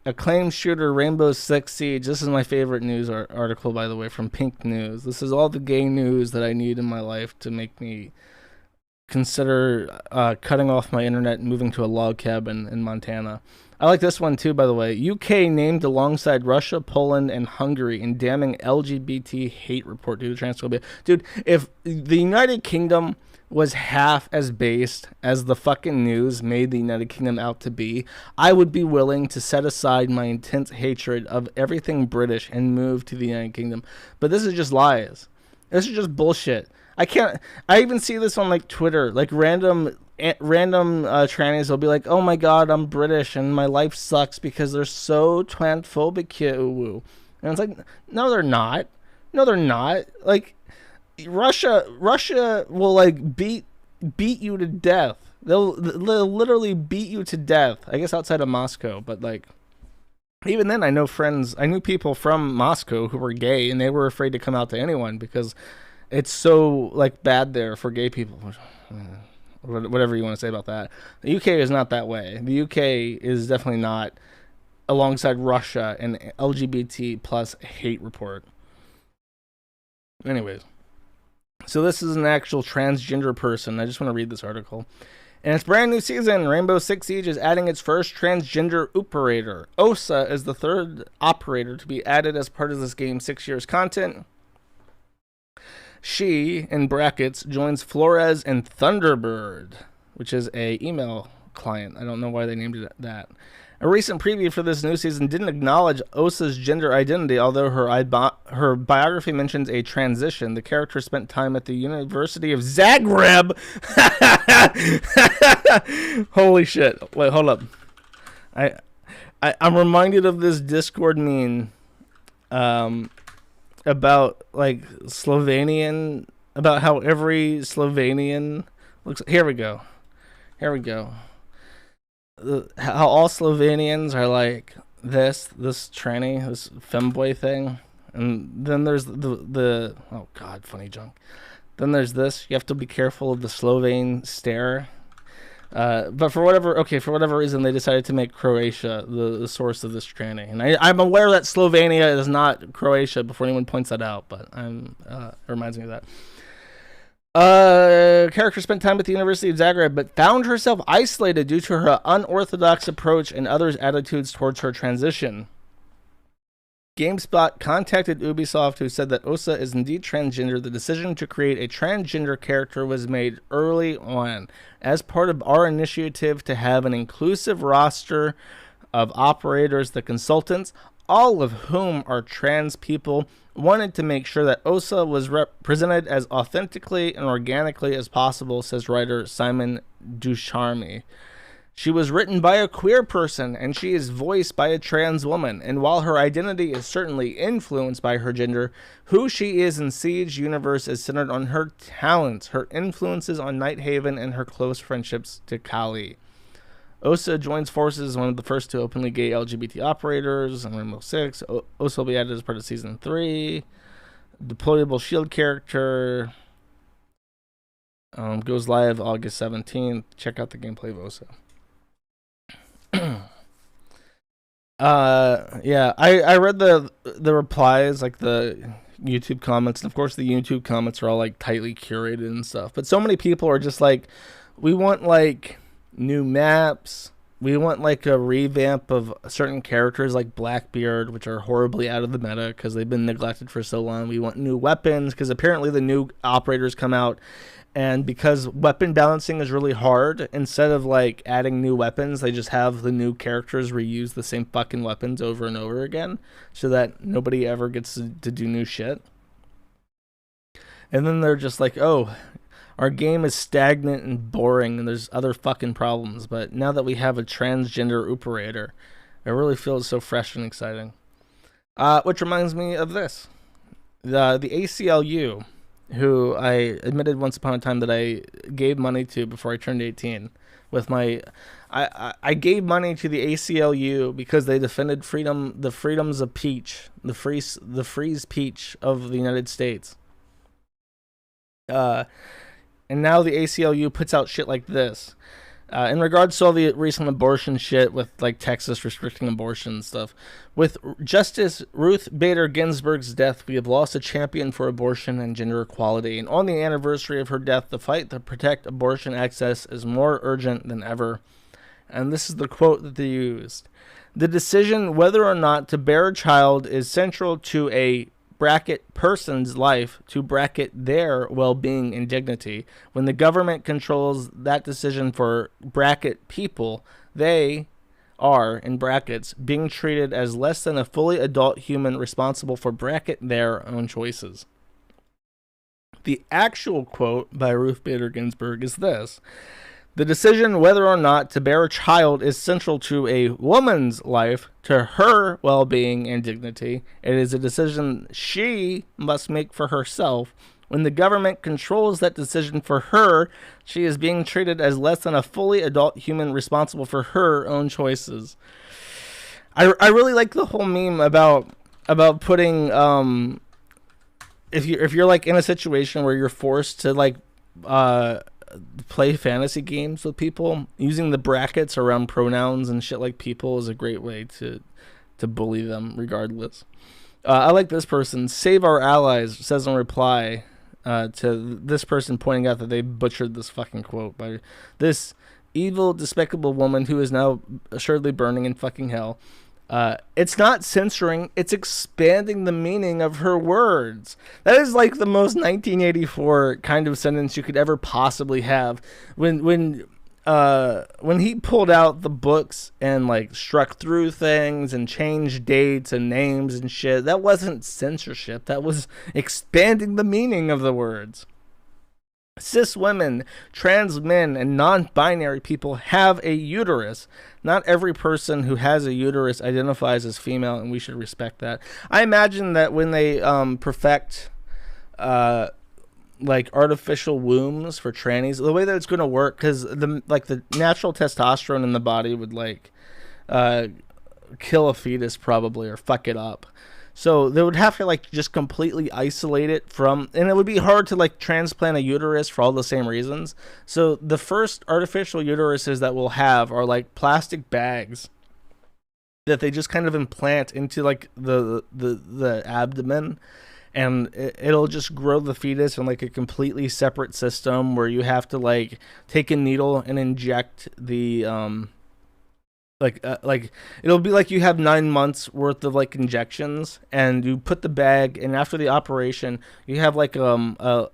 Acclaimed shooter Rainbow Six Siege. This is my favorite news article, by the way, from Pink News. This is all the gay news that I need in my life to make me consider cutting off my internet and moving to a log cabin in Montana. I like this one too, by the way. UK named alongside Russia, Poland, and Hungary in damning LGBT hate report due to transphobia. Dude, if the United Kingdom was half as based as the fucking news made the United Kingdom out to be, I would be willing to set aside my intense hatred of everything British and move to the United Kingdom. But this is just lies. This is just bullshit. I even see this on like Twitter, like random trannies will be like, oh my god, I'm British and my life sucks because they're so transphobic here. And it's like, no they're not. Like, Russia will like beat you to death. They'll literally beat you to death. I guess outside of Moscow, but like even then I knew people from Moscow who were gay and they were afraid to come out to anyone because it's so like bad there for gay people. Whatever you want to say about that. The UK is not that way. The UK is definitely not alongside Russia and LGBT plus hate report. Anyways. So this is an actual transgender person. I just want to read this article. In its brand new season, Rainbow Six Siege is adding its first transgender operator. Osa is the third operator to be added as part of this game's 6 years content. She, in brackets, joins Flores and Thunderbird, which is a email client. I don't know why they named it that. A recent preview for this new season didn't acknowledge Osa's gender identity, although her biography mentions a transition. The character spent time at the University of Zagreb. Holy shit. Wait, hold up. I'm reminded of this Discord meme about like Slovenian, about how every Slovenian looks. Here we go. How all Slovenians are like this tranny, this femboy thing, and then there's the oh god, funny junk. Then there's this. You have to be careful of the Slovene stare. But for whatever reason, they decided to make Croatia the source of this tranny, and I'm aware that Slovenia is not Croatia. Before anyone points that out, but it reminds me of that. Character spent time at the University of Zagreb, but found herself isolated due to her unorthodox approach and others' attitudes towards her transition. GameSpot contacted Ubisoft, who said that Osa is indeed transgender. The decision to create a transgender character was made early on as part of our initiative to have an inclusive roster of operators. The consultants, all of whom are trans people, wanted to make sure that Osa was represented as authentically and organically as possible, says writer Simon Ducharme. She was written by a queer person, and she is voiced by a trans woman. And while her identity is certainly influenced by her gender, who she is in Siege universe is centered on her talents, her influences on Nighthaven, and her close friendships to Kali. Osa joins forces as one of the first two openly gay LGBT operators in Rainbow Six. Osa will be added as part of Season 3. Deployable shield character. Goes live August 17th. Check out the gameplay of Osa. Yeah, I read the replies, like the YouTube comments, and of course the YouTube comments are all like tightly curated and stuff. But so many people are just like, we want like new maps. We want like a revamp of certain characters like Blackbeard, which are horribly out of the meta because they've been neglected for so long. We want new weapons because apparently the new operators come out, and because weapon balancing is really hard, instead of like adding new weapons, they just have the new characters reuse the same fucking weapons over and over again so that nobody ever gets to do new shit. And then they're just like, oh, our game is stagnant and boring and there's other fucking problems. But now that we have a transgender operator, it really feels so fresh and exciting. Which reminds me of this. The ACLU, who I admitted once upon a time that I gave money to before I turned 18. With my, I gave money to the ACLU because they defended freedom, the freedoms of peach, the freeze peach of the United States. And now the ACLU puts out shit like this. In regards to all the recent abortion shit with like Texas restricting abortion and stuff, with Justice Ruth Bader Ginsburg's death, we have lost a champion for abortion and gender equality. And on the anniversary of her death, the fight to protect abortion access is more urgent than ever. And this is the quote that they used. The decision whether or not to bear a child is central to a bracket person's life to bracket their well-being and dignity. When the government controls that decision for bracket people, they are, in brackets, being treated as less than a fully adult human responsible for bracket their own choices. The actual quote by Ruth Bader Ginsburg is this. The decision whether or not to bear a child is central to a woman's life, to her well-being and dignity. It is a decision she must make for herself. When the government controls that decision for her, she is being treated as less than a fully adult human responsible for her own choices. I really like the whole meme about putting if you're like in a situation where you're forced to like play fantasy games with people, using the brackets around pronouns and shit like people is a great way to bully them regardless. I like this person. Save Our Allies says in reply to this person pointing out that they butchered this fucking quote by this evil, despicable woman who is now assuredly burning in fucking hell. It's not censoring, it's expanding the meaning of her words. That is like the most 1984 kind of sentence you could ever possibly have. When he pulled out the books and like struck through things and changed dates and names and shit, that wasn't censorship, that was expanding the meaning of the words. Cis women, trans men, and non-binary people have a uterus. Not every person who has a uterus identifies as female, and we should respect that. I imagine that when they perfect like artificial wombs for trannies, the way that it's going to work, because the natural testosterone in the body would like kill a fetus probably or fuck it up. So they would have to like just completely isolate it from, and it would be hard to like transplant a uterus for all the same reasons. So the first artificial uteruses that we'll have are like plastic bags that they just kind of implant into like the abdomen, and it'll just grow the fetus in like a completely separate system where you have to like take a needle and inject the like it'll be like you have 9 months worth of like injections, and you put the bag, and after the operation you have like a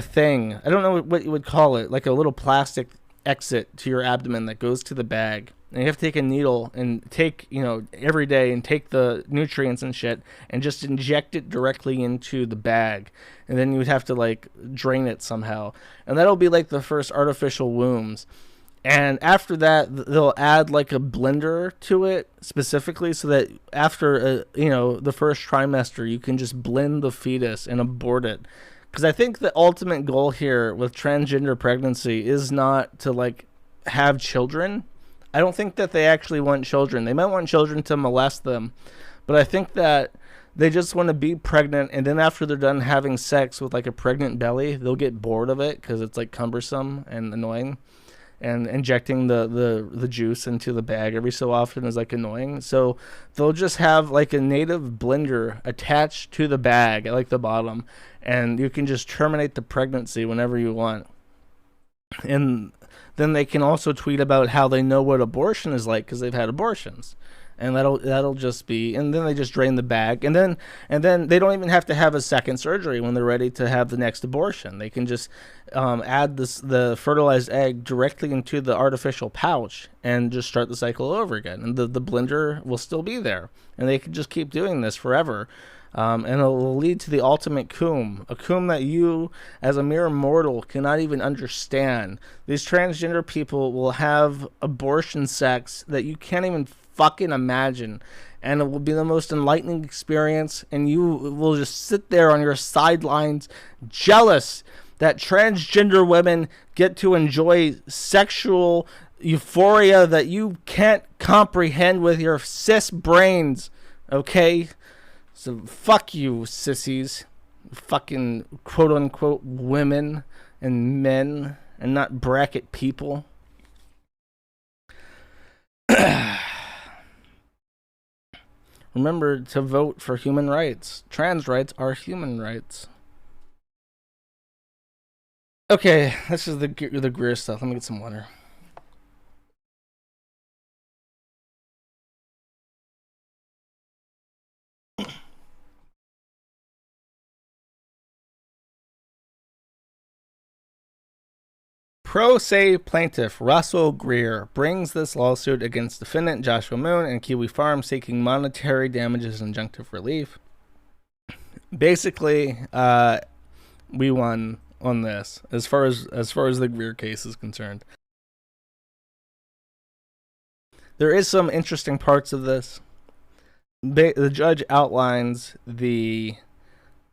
thing, I don't know what you would call it, like a little plastic exit to your abdomen that goes to the bag, and you have to take a needle and take, every day, and take the nutrients and shit and just inject it directly into the bag, and then you would have to like drain it somehow, and that'll be like the first artificial wombs. And after that, they'll add like a blender to it specifically so that after the first trimester, you can just blend the fetus and abort it. Because I think the ultimate goal here with transgender pregnancy is not to like have children. I don't think that they actually want children. They might want children to molest them, but I think that they just want to be pregnant, and then after they're done having sex with like a pregnant belly, they'll get bored of it because it's like cumbersome and annoying, and injecting the juice into the bag every so often is like annoying. So they'll just have like a native blender attached to the bag at like the bottom, and you can just terminate the pregnancy whenever you want. And then they can also tweet about how they know what abortion is like because they've had abortions. And that'll just be, and then they just drain the bag, and then they don't even have to have a second surgery when they're ready to have the next abortion. They can just add the fertilized egg directly into the artificial pouch and just start the cycle over again. And the blender will still be there, and they can just keep doing this forever. And it will lead to the ultimate coom, a coom that you, as a mere mortal, cannot even understand. These transgender people will have abortion sex that you can't even fucking imagine, and it will be the most enlightening experience, and you will just sit there on your sidelines jealous that transgender women get to enjoy sexual euphoria that you can't comprehend with your cis brains. Okay, so fuck you, sissies, fucking quote unquote women and men, and not bracket people. Remember to vote for human rights. Trans rights are human rights. Okay, this is the Greer stuff. Let me get some water. Pro se plaintiff Russell Greer brings this lawsuit against defendant Joshua Moon and Kiwi Farm seeking monetary damages and injunctive relief. Basically, we won on this as far as the Greer case is concerned. There is some interesting parts of this. The judge outlines the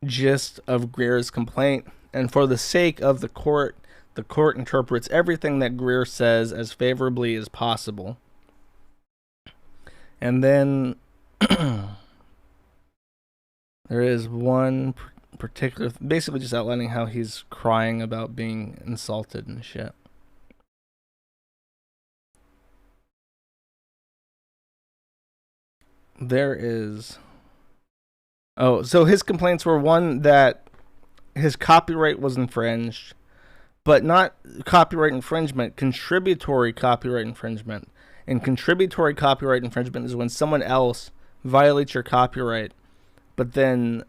gist of Greer's complaint, and for the sake of the court interprets everything that Greer says as favorably as possible. And then there is one particular, basically just outlining how he's crying about being insulted and shit. There is... Oh, so his complaints were, one, that his copyright was infringed, but not copyright infringement, contributory copyright infringement. And contributory copyright infringement is when someone else violates your copyright, but then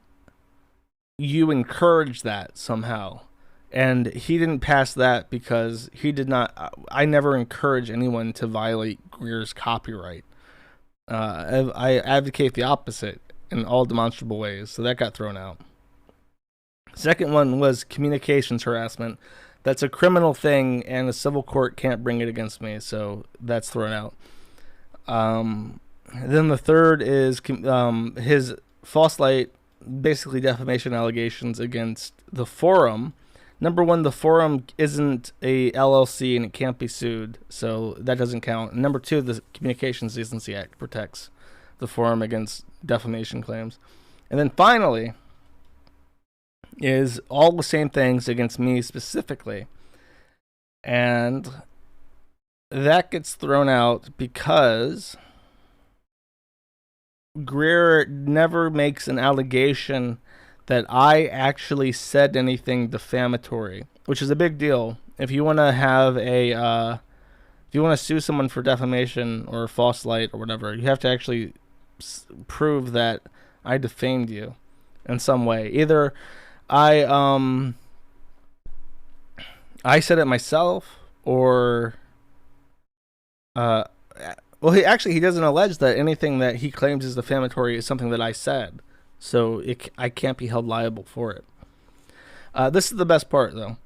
you encourage that somehow. And he didn't pass that because he did not... I never encourage anyone to violate Greer's copyright. I advocate the opposite in all demonstrable ways, so that got thrown out. Second one was communications harassment. That's a criminal thing, and a civil court can't bring it against me, so that's thrown out. Then the third is his false light, basically defamation allegations against the forum. Number one, the forum isn't a LLC and it can't be sued, so that doesn't count. And number two, the Communications Decency Act protects the forum against defamation claims. And then finally is all the same things against me specifically. And that gets thrown out because Greer never makes an allegation that I actually said anything defamatory, which is a big deal. If you want to have if you want to sue someone for defamation or false light or whatever, you have to actually prove that I defamed you in some way. Either I said it myself, or well, he doesn't allege that anything that he claims is defamatory is something that I said, so I can't be held liable for it. This is the best part, though.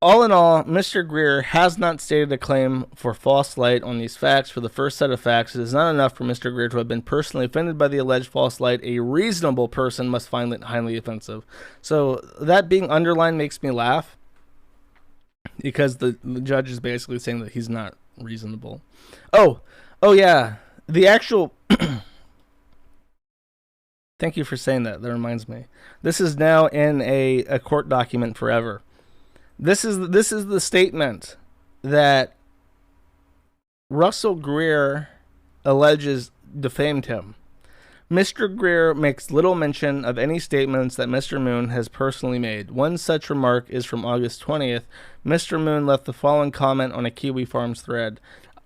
All in all, Mr. Greer has not stated a claim for false light on these facts. For the first set of facts, it is not enough for Mr. Greer to have been personally offended by the alleged false light. A reasonable person must find it highly offensive. So that being underlined makes me laugh, because the judge is basically saying that he's not reasonable. Oh yeah. The actual... Thank you for saying that. That reminds me. This is now in a court document forever. This is the statement that Russell Greer alleges defamed him. Mr. Greer makes little mention of any statements that Mr. Moon has personally made. One such remark is from August 20th. Mr. Moon left the following comment on a Kiwi Farms thread.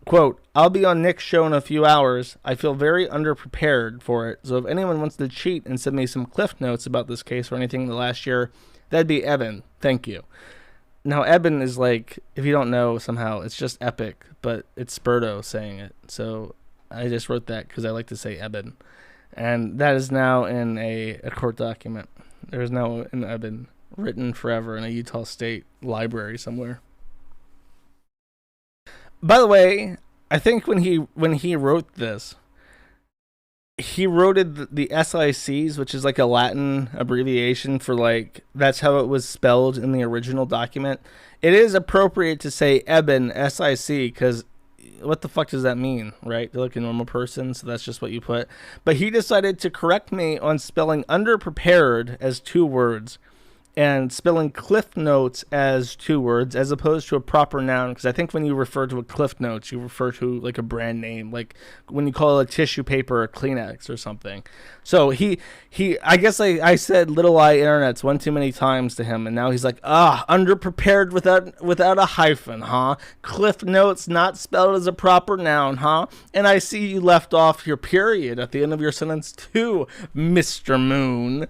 Quote, I'll be on Nick's show in a few hours. I feel very underprepared for it, so if anyone wants to cheat and send me some cliff notes about this case or anything in the last year, that'd be Evan. Thank you. Now, Eben is like, if you don't know somehow, it's just epic, but it's Spurto saying it. So I just wrote that because I like to say Eben. And that is now in a court document. There is now an Eben written forever in a Utah State library somewhere. By the way, I think when he wrote this, he wrote the SICs, which is like a Latin abbreviation for like, that's how it was spelled in the original document. It is appropriate to say Eben, SIC, because what the fuck does that mean, right? They're like a normal person, so that's just what you put. But he decided to correct me on spelling underprepared as 2 words and spelling cliff notes as 2 words as opposed to a proper noun, because I think when you refer to a cliff notes, you refer to like a brand name, like when you call a tissue paper a Kleenex or something. So he I guess I said little I internets one too many times to him, and now he's like, underprepared without a hyphen, huh? Cliff notes not spelled as a proper noun, huh? And I see you left off your period at the end of your sentence too, Mr. Moon.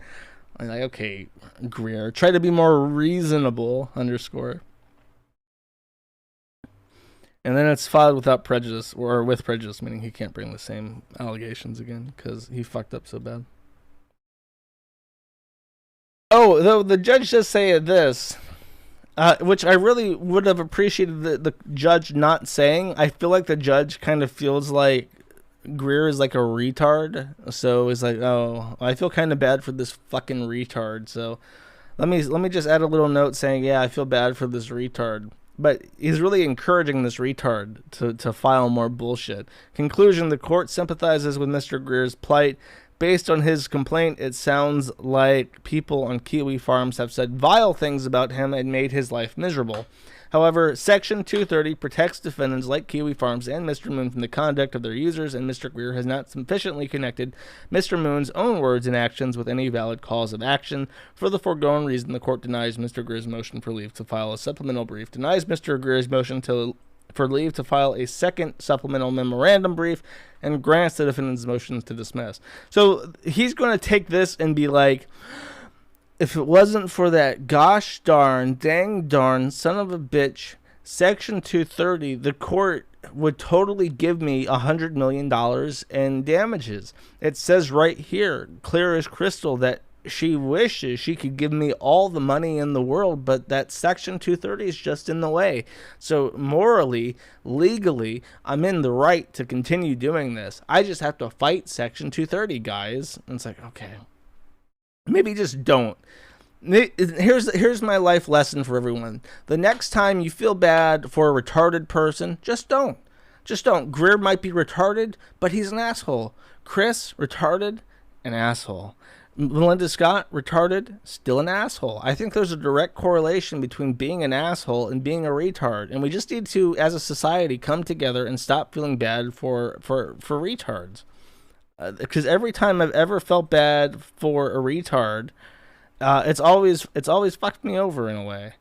I'm like, okay, Greer, try to be more reasonable, _. And then it's filed without prejudice, or with prejudice, meaning he can't bring the same allegations again because he fucked up so bad. Oh, though the judge does say this, which I really would have appreciated the judge not saying. I feel like the judge kind of feels like Greer is like a retard, so he's like, oh, I feel kind of bad for this fucking retard, so let me just add a little note saying, yeah, I feel bad for this retard. But he's really encouraging this retard to file more bullshit. Conclusion, the court sympathizes with Mr. Greer's plight. Based on his complaint, it sounds like people on Kiwi Farms have said vile things about him and made his life miserable. However, Section 230 protects defendants like Kiwi Farms and Mr. Moon from the conduct of their users, and Mr. Greer has not sufficiently connected Mr. Moon's own words and actions with any valid cause of action. For the foregoing reason, the court denies Mr. Greer's motion for leave to file a supplemental brief, denies Mr. Greer's motion for leave to file a second supplemental memorandum brief, and grants the defendant's motions to dismiss. So he's going to take this and be like, if it wasn't for that gosh darn, dang darn, son of a bitch, Section 230, the court would totally give me $100 million in damages. It says right here, clear as crystal, that she wishes she could give me all the money in the world, but that Section 230 is just in the way. So morally, legally, I'm in the right to continue doing this. I just have to fight Section 230, guys. And it's like, okay, maybe just don't. Here's my life lesson for everyone. The next time you feel bad for a retarded person, just don't. Just don't. Greer might be retarded, but he's an asshole. Chris, retarded, an asshole. Melinda Scott, retarded, still an asshole. I think there's a direct correlation between being an asshole and being a retard. And we just need to, as a society, come together and stop feeling bad for retards. Because every time I've ever felt bad for a retard, it's always fucked me over in a way.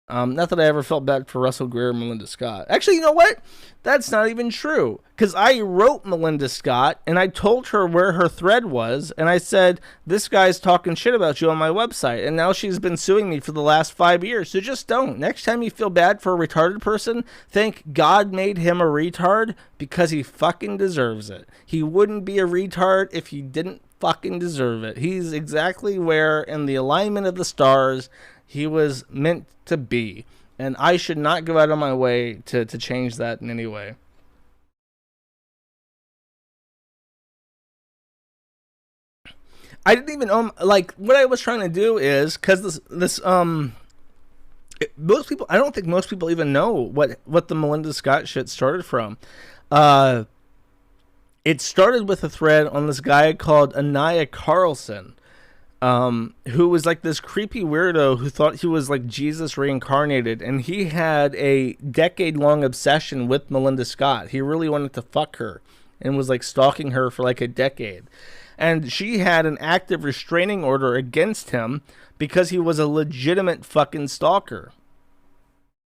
Not that I ever felt bad for Russell Greer or Melinda Scott. Actually, you know what? That's not even true. Because I wrote Melinda Scott, and I told her where her thread was, and I said, this guy's talking shit about you on my website, and now she's been suing me for the last 5 years, so just don't. Next time you feel bad for a retarded person, thank God made him a retard, because he fucking deserves it. He wouldn't be a retard if he didn't fucking deserve it. He's exactly where, in the alignment of the stars, he was meant to be. And I should not go out of my way to change that in any way. I didn't even like what I was trying to do is because most people, I don't think most people even know what the Melinda Scott shit started from. It started with a thread on this guy called Anaya Carlson, who was like this creepy weirdo who thought he was like Jesus reincarnated, and he had a decade-long obsession with Melinda Scott. He really wanted to fuck her and was like stalking her for like a decade. And she had an active restraining order against him because he was a legitimate fucking stalker.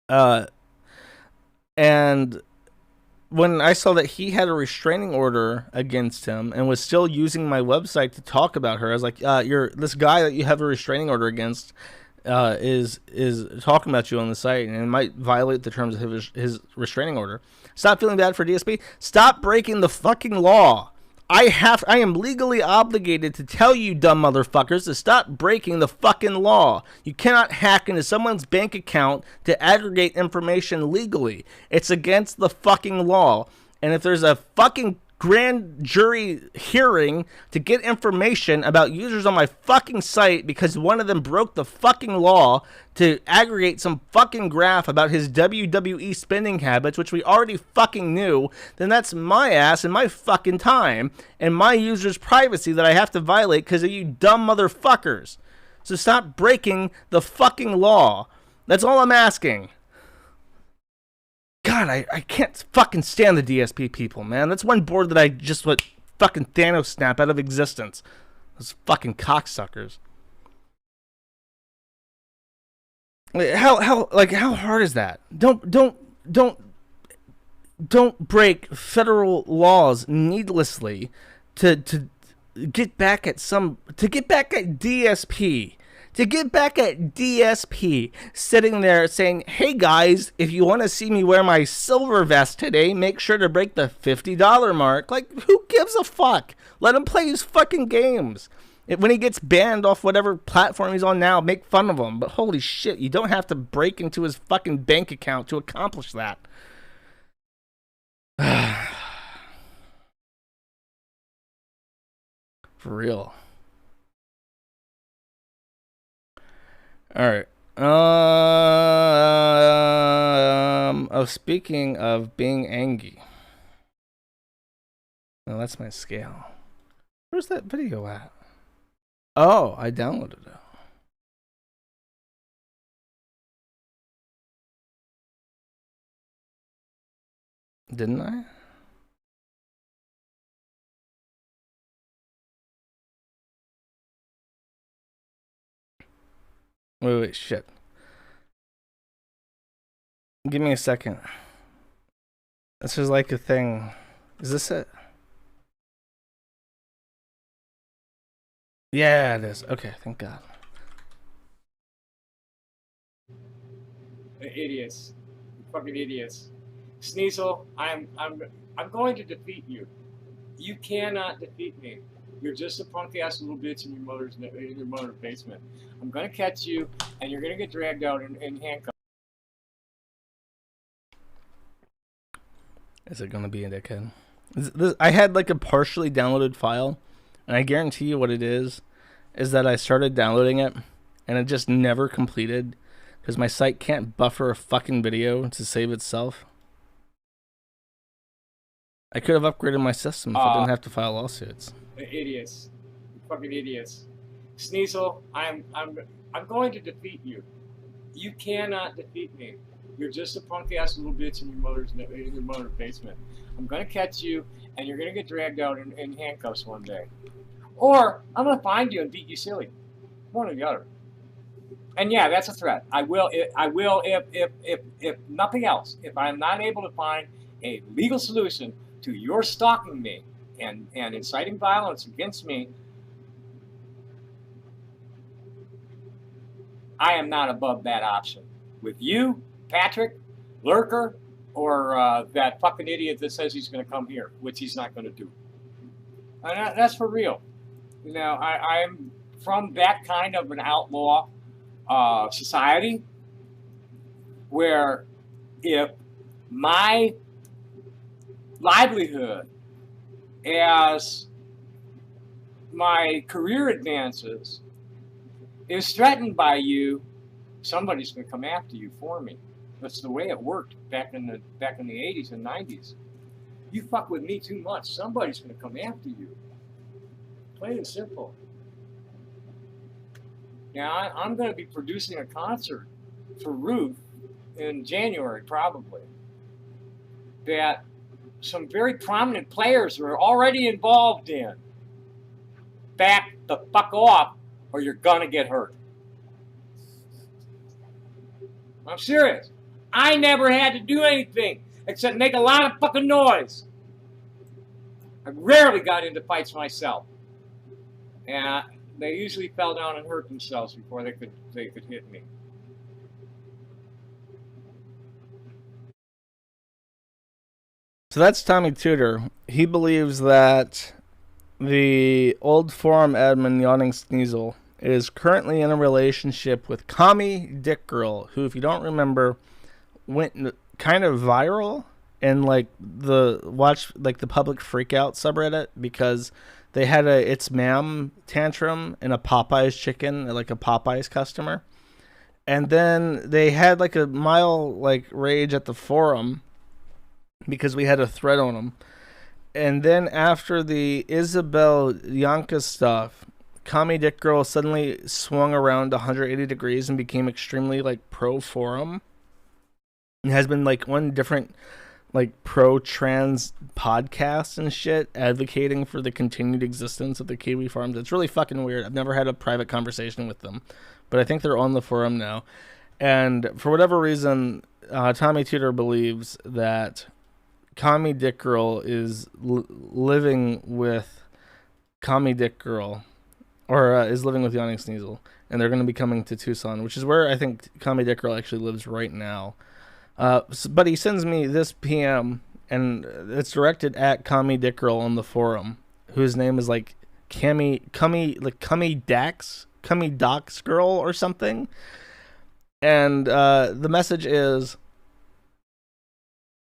And when I saw that he had a restraining order against him and was still using my website to talk about her, I was like, "You're this guy that you have a restraining order against is talking about you on the site, and it might violate the terms of his restraining order. Stop feeling bad for DSP. Stop breaking the fucking law. I am legally obligated to tell you dumb motherfuckers to stop breaking the fucking law. You cannot hack into someone's bank account to aggregate information legally. It's against the fucking law. And if there's a fucking grand jury hearing to get information about users on my fucking site because one of them broke the fucking law to aggregate some fucking graph about his WWE spending habits, which we already fucking knew, then that's my ass and my fucking time and my users' privacy that I have to violate because of you dumb motherfuckers. So stop breaking the fucking law. That's all I'm asking. God, I can't fucking stand the DSP people, man. That's one board that I just let fucking Thanos snap out of existence. Those fucking cocksuckers. How hard is that? Don't break federal laws needlessly to get back at DSP. To get back at DSP, sitting there saying, "Hey guys, if you want to see me wear my silver vest today, make sure to break the $50 mark." Like, who gives a fuck? Let him play his fucking games. When he gets banned off whatever platform he's on now, make fun of him. But holy shit, you don't have to break into his fucking bank account to accomplish that. For real. All right. Speaking of being angry. No, that's my scale. Where's that video at? Oh, I downloaded it. Didn't I? Wait, shit. Give me a second. This is like a thing. Is this it? Yeah, it is. Okay, thank God. Idiots. Fucking idiots. Sneasel, I'm going to defeat you. You cannot defeat me. You're just a punk ass little bitch in your mother's basement. I'm gonna catch you, and you're gonna get dragged out in handcuffs. Is it gonna be a dickhead? I had like a partially downloaded file, and I guarantee you what it is that I started downloading it, and it just never completed because my site can't buffer a fucking video to save itself. I could have upgraded my system if I didn't have to file lawsuits. Idiots. Fucking idiots. Sneasel, I'm going to defeat you. You cannot defeat me. You're just a punk ass little bitch in your mother's basement. I'm gonna catch you, and you're gonna get dragged out in handcuffs one day. Or I'm gonna find you and beat you silly. One or the other. And yeah, that's a threat. I will if nothing else, if I'm not able to find a legal solution to your stalking me and inciting violence against me, I am not above that option. With you, Patrick, Lurker, or that fucking idiot that says he's going to come here, which he's not going to do. And that's for real. You know, I'm from that kind of an outlaw society. where if my livelihood as my career advances is threatened by you, somebody's going to come after you for me. That's the way it worked back in the 80s and 90s. You fuck with me too much, somebody's going to come after you. Plain and simple. Now, I'm going to be producing a concert for Ruth in January, probably, that some very prominent players are already involved in. Back the fuck off, or you're going to get hurt. I'm serious. I never had to do anything except make a lot of fucking noise. I rarely got into fights myself. And they usually fell down and hurt themselves before they could hit me. So that's Tommy Tudor. He believes that the old forum admin Yawning Sneasel is currently in a relationship with Commie Dickgurl, who, if you don't remember, went kind of viral in like the public freakout subreddit because they had a "it's ma'am" tantrum in a Popeyes chicken, like a Popeyes customer, and then they had like a mild like rage at the forum because we had a thread on them. And then after the Isabel Yanka stuff, Commie Dickgurl suddenly swung around 180 degrees and became extremely like pro forum. And has been like on different like pro trans podcasts and shit advocating for the continued existence of the Kiwi farms. It's really fucking weird. I've never had a private conversation with them, but I think they're on the forum now. And for whatever reason, Tommy Tudor believes that Commie Dickgurl is living with Commie Dickgurl, or is living with Yawning Sneasel, and they're going to be coming to Tucson, which is where I think Commie Dickgurl actually lives right now. But he sends me this PM, and it's directed at Commie Dickgurl on the forum, whose name is like Cummy Docs Girl or something. And the message is,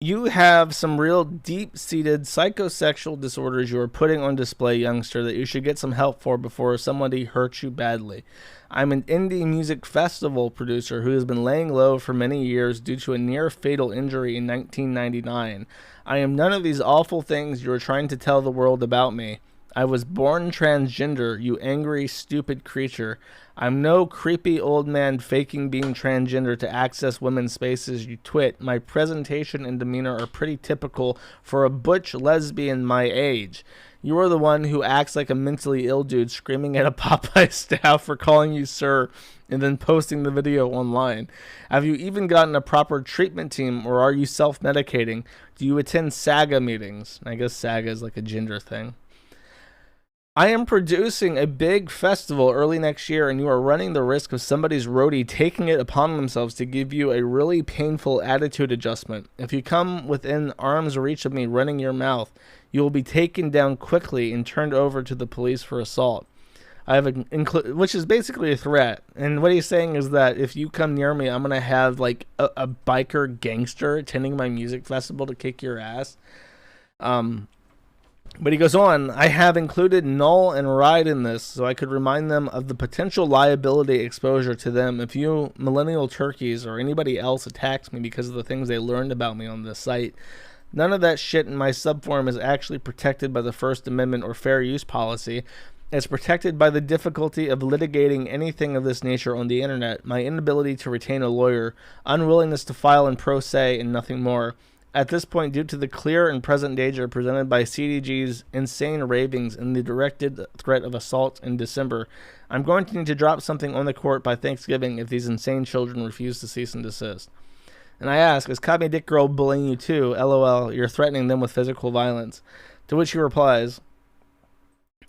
you have some real deep-seated psychosexual disorders you are putting on display, youngster, that you should get some help for before somebody hurts you badly. I'm an indie music festival producer who has been laying low for many years due to a near-fatal injury in 1999. I am none of these awful things you are trying to tell the world about me. I was born transgender, you angry, stupid creature. I'm no creepy old man faking being transgender to access women's spaces, you twit. My presentation and demeanor are pretty typical for a butch lesbian my age. You are the one who acts like a mentally ill dude screaming at a Popeye staff for calling you sir and then posting the video online. Have you even gotten a proper treatment team, or are you self-medicating? Do you attend SAGA meetings? I guess SAGA is like a gender thing. I am producing a big festival early next year, and you are running the risk of somebody's roadie taking it upon themselves to give you a really painful attitude adjustment. If you come within arm's reach of me running your mouth, you will be taken down quickly and turned over to the police for assault. I have which is basically a threat. And what he's saying is that if you come near me, I'm going to have like a biker gangster attending my music festival to kick your ass. But he goes on, I have included Null and Ride in this so I could remind them of the potential liability exposure to them if you millennial turkeys or anybody else attacks me because of the things they learned about me on this site. None of that shit in my subforum is actually protected by the First Amendment or fair use policy. It's protected by the difficulty of litigating anything of this nature on the internet, my inability to retain a lawyer, unwillingness to file in pro se, and nothing more. At this point, due to the clear and present danger presented by CDG's insane ravings and the directed threat of assault in December, I'm going to need to drop something on the court by Thanksgiving if these insane children refuse to cease and desist. And I ask, is Commie Dickgurl bullying you too? LOL, you're threatening them with physical violence. To which he replies,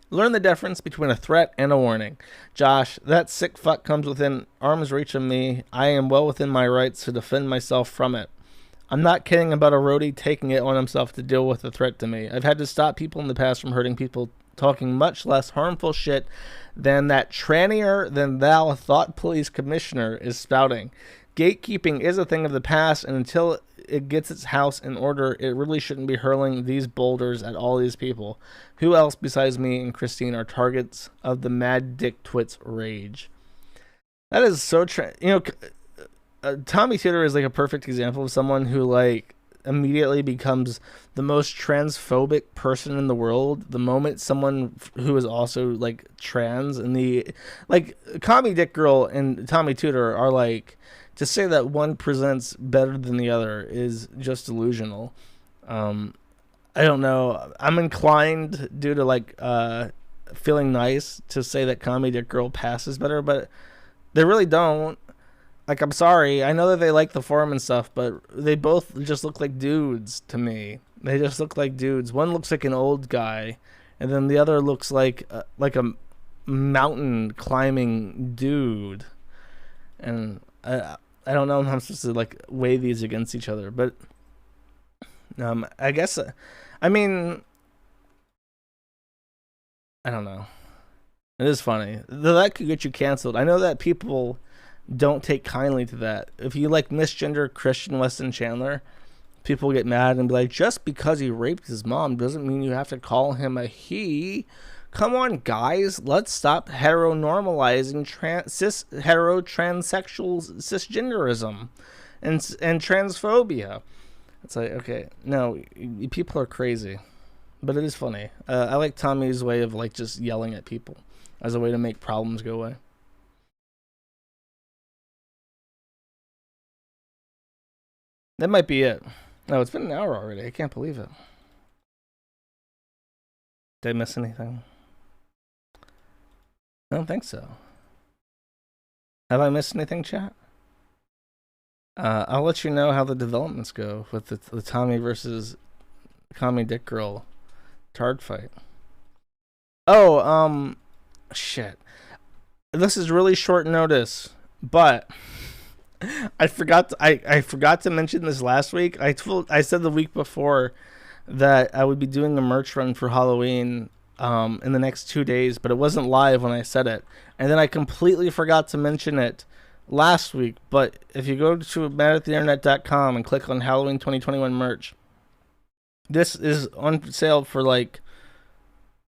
learn the difference between a threat and a warning. Josh, that sick fuck comes within arm's reach of me. I am well within my rights to defend myself from it. I'm not kidding about a roadie taking it on himself to deal with a threat to me. I've had to stop people in the past from hurting people talking much less harmful shit than that trannier than thou thought police commissioner is spouting. gatekeeping is a thing of the past, and until it gets its house in order, it really shouldn't be hurling these boulders at all these people. Who else besides me and Christine are targets of the mad dick twits rage? That is so Tommy Tutor is like a perfect example of someone who like immediately becomes the most transphobic person in the world the moment someone who is also like trans, and the like Commie Dick Girl and Tommy Tutor are like, to say that one presents better than the other is just delusional. I don't know. I'm inclined, due to like feeling nice, to say that Commie Dick Girl passes better, but they really don't. Like, I'm sorry. I know that they like the forum and stuff, but they both just look like dudes to me. They just look like dudes. One looks like an old guy, and then the other looks like a mountain climbing dude. And I don't know how I'm supposed to like weigh these against each other, but I guess I mean, I don't know. It is funny. That could get you canceled. I know that people don't take kindly to that. If you like misgender Christian Weston Chandler, people get mad and be like, just because he raped his mom doesn't mean you have to call him a he. Come on, guys. Let's stop heteronormalizing transsexual cisgenderism and transphobia. It's like, okay, no, people are crazy, but it is funny. I like Tommy's way of like just yelling at people as a way to make problems go away. That might be it. No, it's been an hour already. I can't believe it. Did I miss anything? I don't think so. Have I missed anything, chat? I'll let you know how the developments go with the Tommy versus Commie Dick Girl Tard fight. Oh, shit. This is really short notice, but I forgot to mention this last week. I said the week before that I would be doing a merch run for Halloween in the next 2 days, but it wasn't live when I said it, and then I completely forgot to mention it last week. But if you go to madattheinternet.com and click on Halloween 2021 merch, this is on sale for like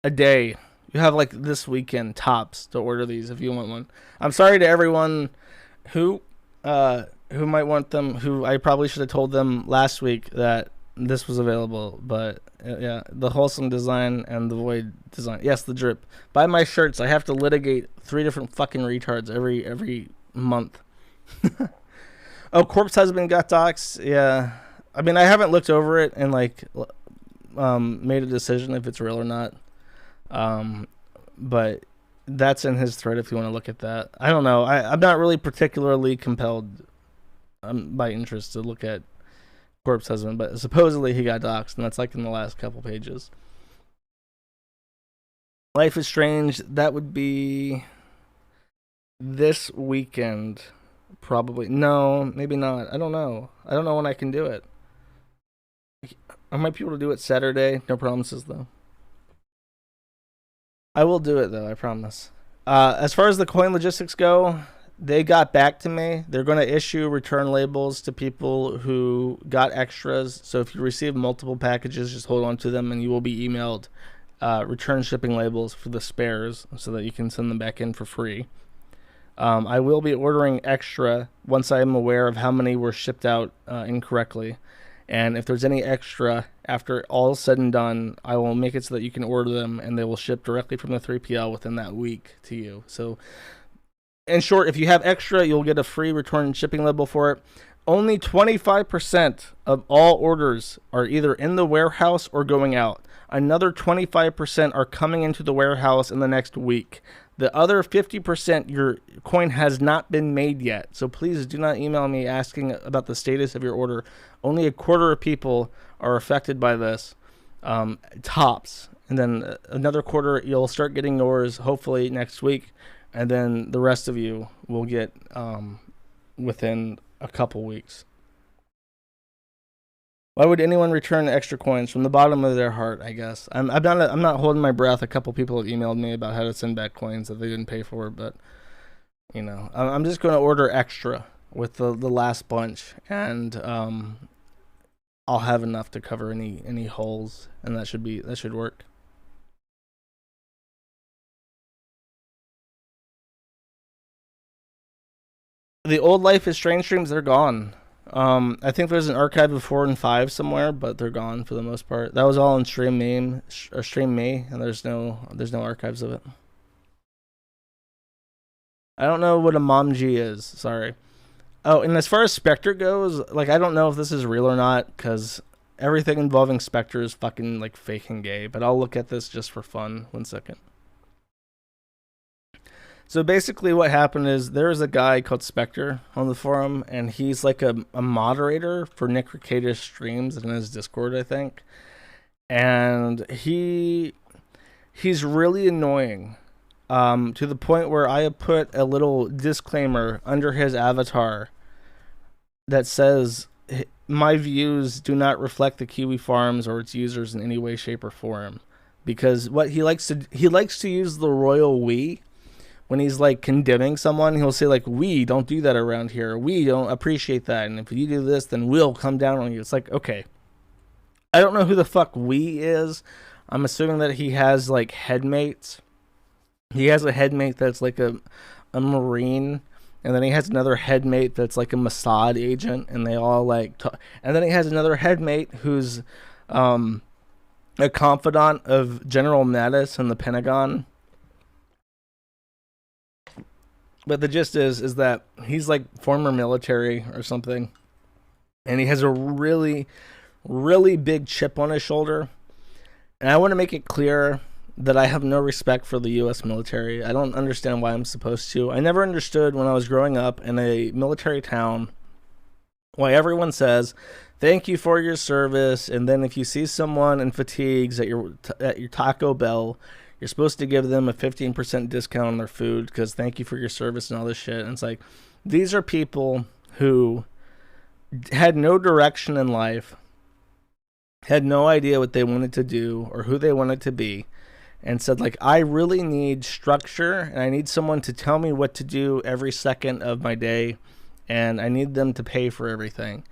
a day. You have like this weekend tops to order these if you want one. I'm sorry to everyone who might want them, who I probably should have told them last week that this was available, but yeah, the wholesome design and the void design. Yes, the drip. Buy my shirts. I have to litigate 3 different fucking retards every month. Oh, Corpse Husband got docs. Yeah, I mean, I haven't looked over it and like made a decision if it's real or not. But that's in his thread if you want to look at that. I don't know. I'm not really particularly compelled by interest to look at Corpse Husband, but supposedly he got doxxed, and that's like in the last couple pages. Life is Strange, that would be this weekend, probably. No, maybe not. I don't know. I don't know when I can do it. I might be able to do it Saturday. No promises, though. I will do it, though, I promise. As far as the coin logistics go, they got back to me. They're going to issue return labels to people who got extras. So if you receive multiple packages, just hold on to them, and you will be emailed return shipping labels for the spares so that you can send them back in for free. I will be ordering extra once I am aware of how many were shipped out incorrectly. And if there's any extra after all is said and done, I will make it so that you can order them, and they will ship directly from the 3PL within that week to you. So, in short, if you have extra, you'll get a free return shipping label for it. Only 25% of all orders are either in the warehouse or going out. Another 25% are coming into the warehouse in the next week. The other 50%, your coin has not been made yet. So please do not email me asking about the status of your order. Only a quarter of people are affected by this, tops. And then another quarter, you'll start getting yours hopefully next week. And then the rest of you will get within a couple weeks. Why would anyone return extra coins? From the bottom of their heart, I guess. I'm not holding my breath. A couple people have emailed me about how to send back coins that they didn't pay for, but you know, I'm just going to order extra with the last bunch, and I'll have enough to cover any holes, and that should work. The old Life is Strange streams, they're gone. I think there's an archive of 4 and 5 somewhere, but they're gone for the most part. That was all in Stream Me, and there's no archives of it. I don't know what a momg is. Sorry. Oh, and as far as Spectre goes, like, I don't know if this is real or not, because everything involving Spectre is fucking like fake and gay. But I'll look at this just for fun. 1 second. So basically what happened is there was a guy called Spectre on the forum, and he's like a moderator for Nick Ricada's streams in his Discord, I think. And he's really annoying, to the point where I have put a little disclaimer under his avatar that says, my views do not reflect the Kiwi Farms or its users in any way, shape, or form. Because what he likes to use the royal we. When he's like condemning someone, he'll say like, we don't do that around here. We don't appreciate that. And if you do this, then we'll come down on you. It's like, okay. I don't know who the fuck we is. I'm assuming that he has like headmates. He has a headmate that's like a Marine. And then he has another headmate that's like a Mossad agent. And they all like and then he has another headmate who's a confidant of General Mattis in the Pentagon. But the gist is that he's like former military or something. And he has a really, really big chip on his shoulder. And I want to make it clear that I have no respect for the U.S. military. I don't understand why I'm supposed to. I never understood when I was growing up in a military town why everyone says, thank you for your service. And then if you see someone in fatigues at your Taco Bell, you're supposed to give them a 15% discount on their food because thank you for your service and all this shit. And it's like, these are people who had no direction in life, had no idea what they wanted to do or who they wanted to be, and said like, I really need structure and I need someone to tell me what to do every second of my day, and I need them to pay for everything.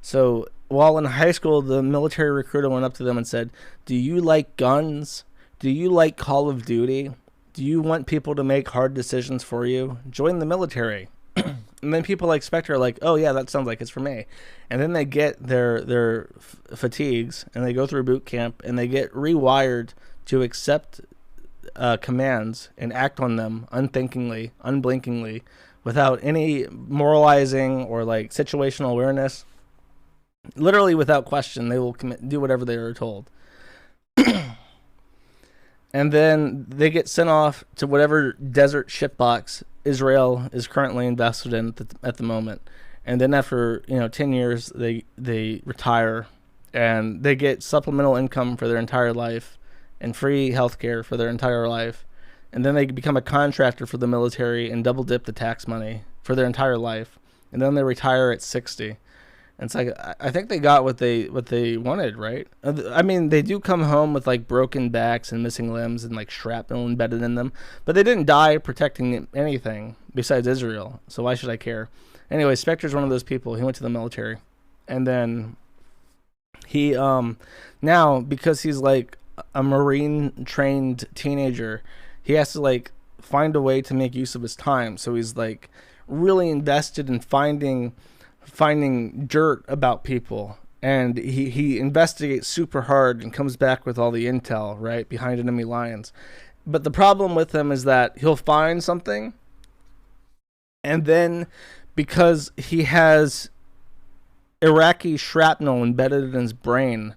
So while in high school, the military recruiter went up to them and said, do you like guns? Do you like Call of Duty? Do you want people to make hard decisions for you? Join the military. And then people like Spectre are like, oh yeah, that sounds like it's for me. And then they get their fatigues and they go through boot camp and they get rewired to accept commands and act on them unthinkingly, unblinkingly, without any moralizing or like situational awareness. Literally without question, they will do whatever they are told. And then they get sent off to whatever desert shitbox Israel is currently invested in at the moment. And then after 10 years, they retire, and they get supplemental income for their entire life and free healthcare for their entire life. And then they become a contractor for the military and double dip the tax money for their entire life. And then they retire at 60. And it's like, I think they got what they wanted, right? I mean, they do come home with like broken backs and missing limbs and like shrapnel embedded in them, but they didn't die protecting anything besides Israel. So why should I care? Anyway, Spectre's one of those people. He went to the military, and then he now, because he's like a Marine trained teenager, he has to like find a way to make use of his time. So he's like really invested in finding dirt about people, and he investigates super hard and comes back with all the intel right behind enemy lines. But the problem with him is that he'll find something, and then because he has Iraqi shrapnel embedded in his brain,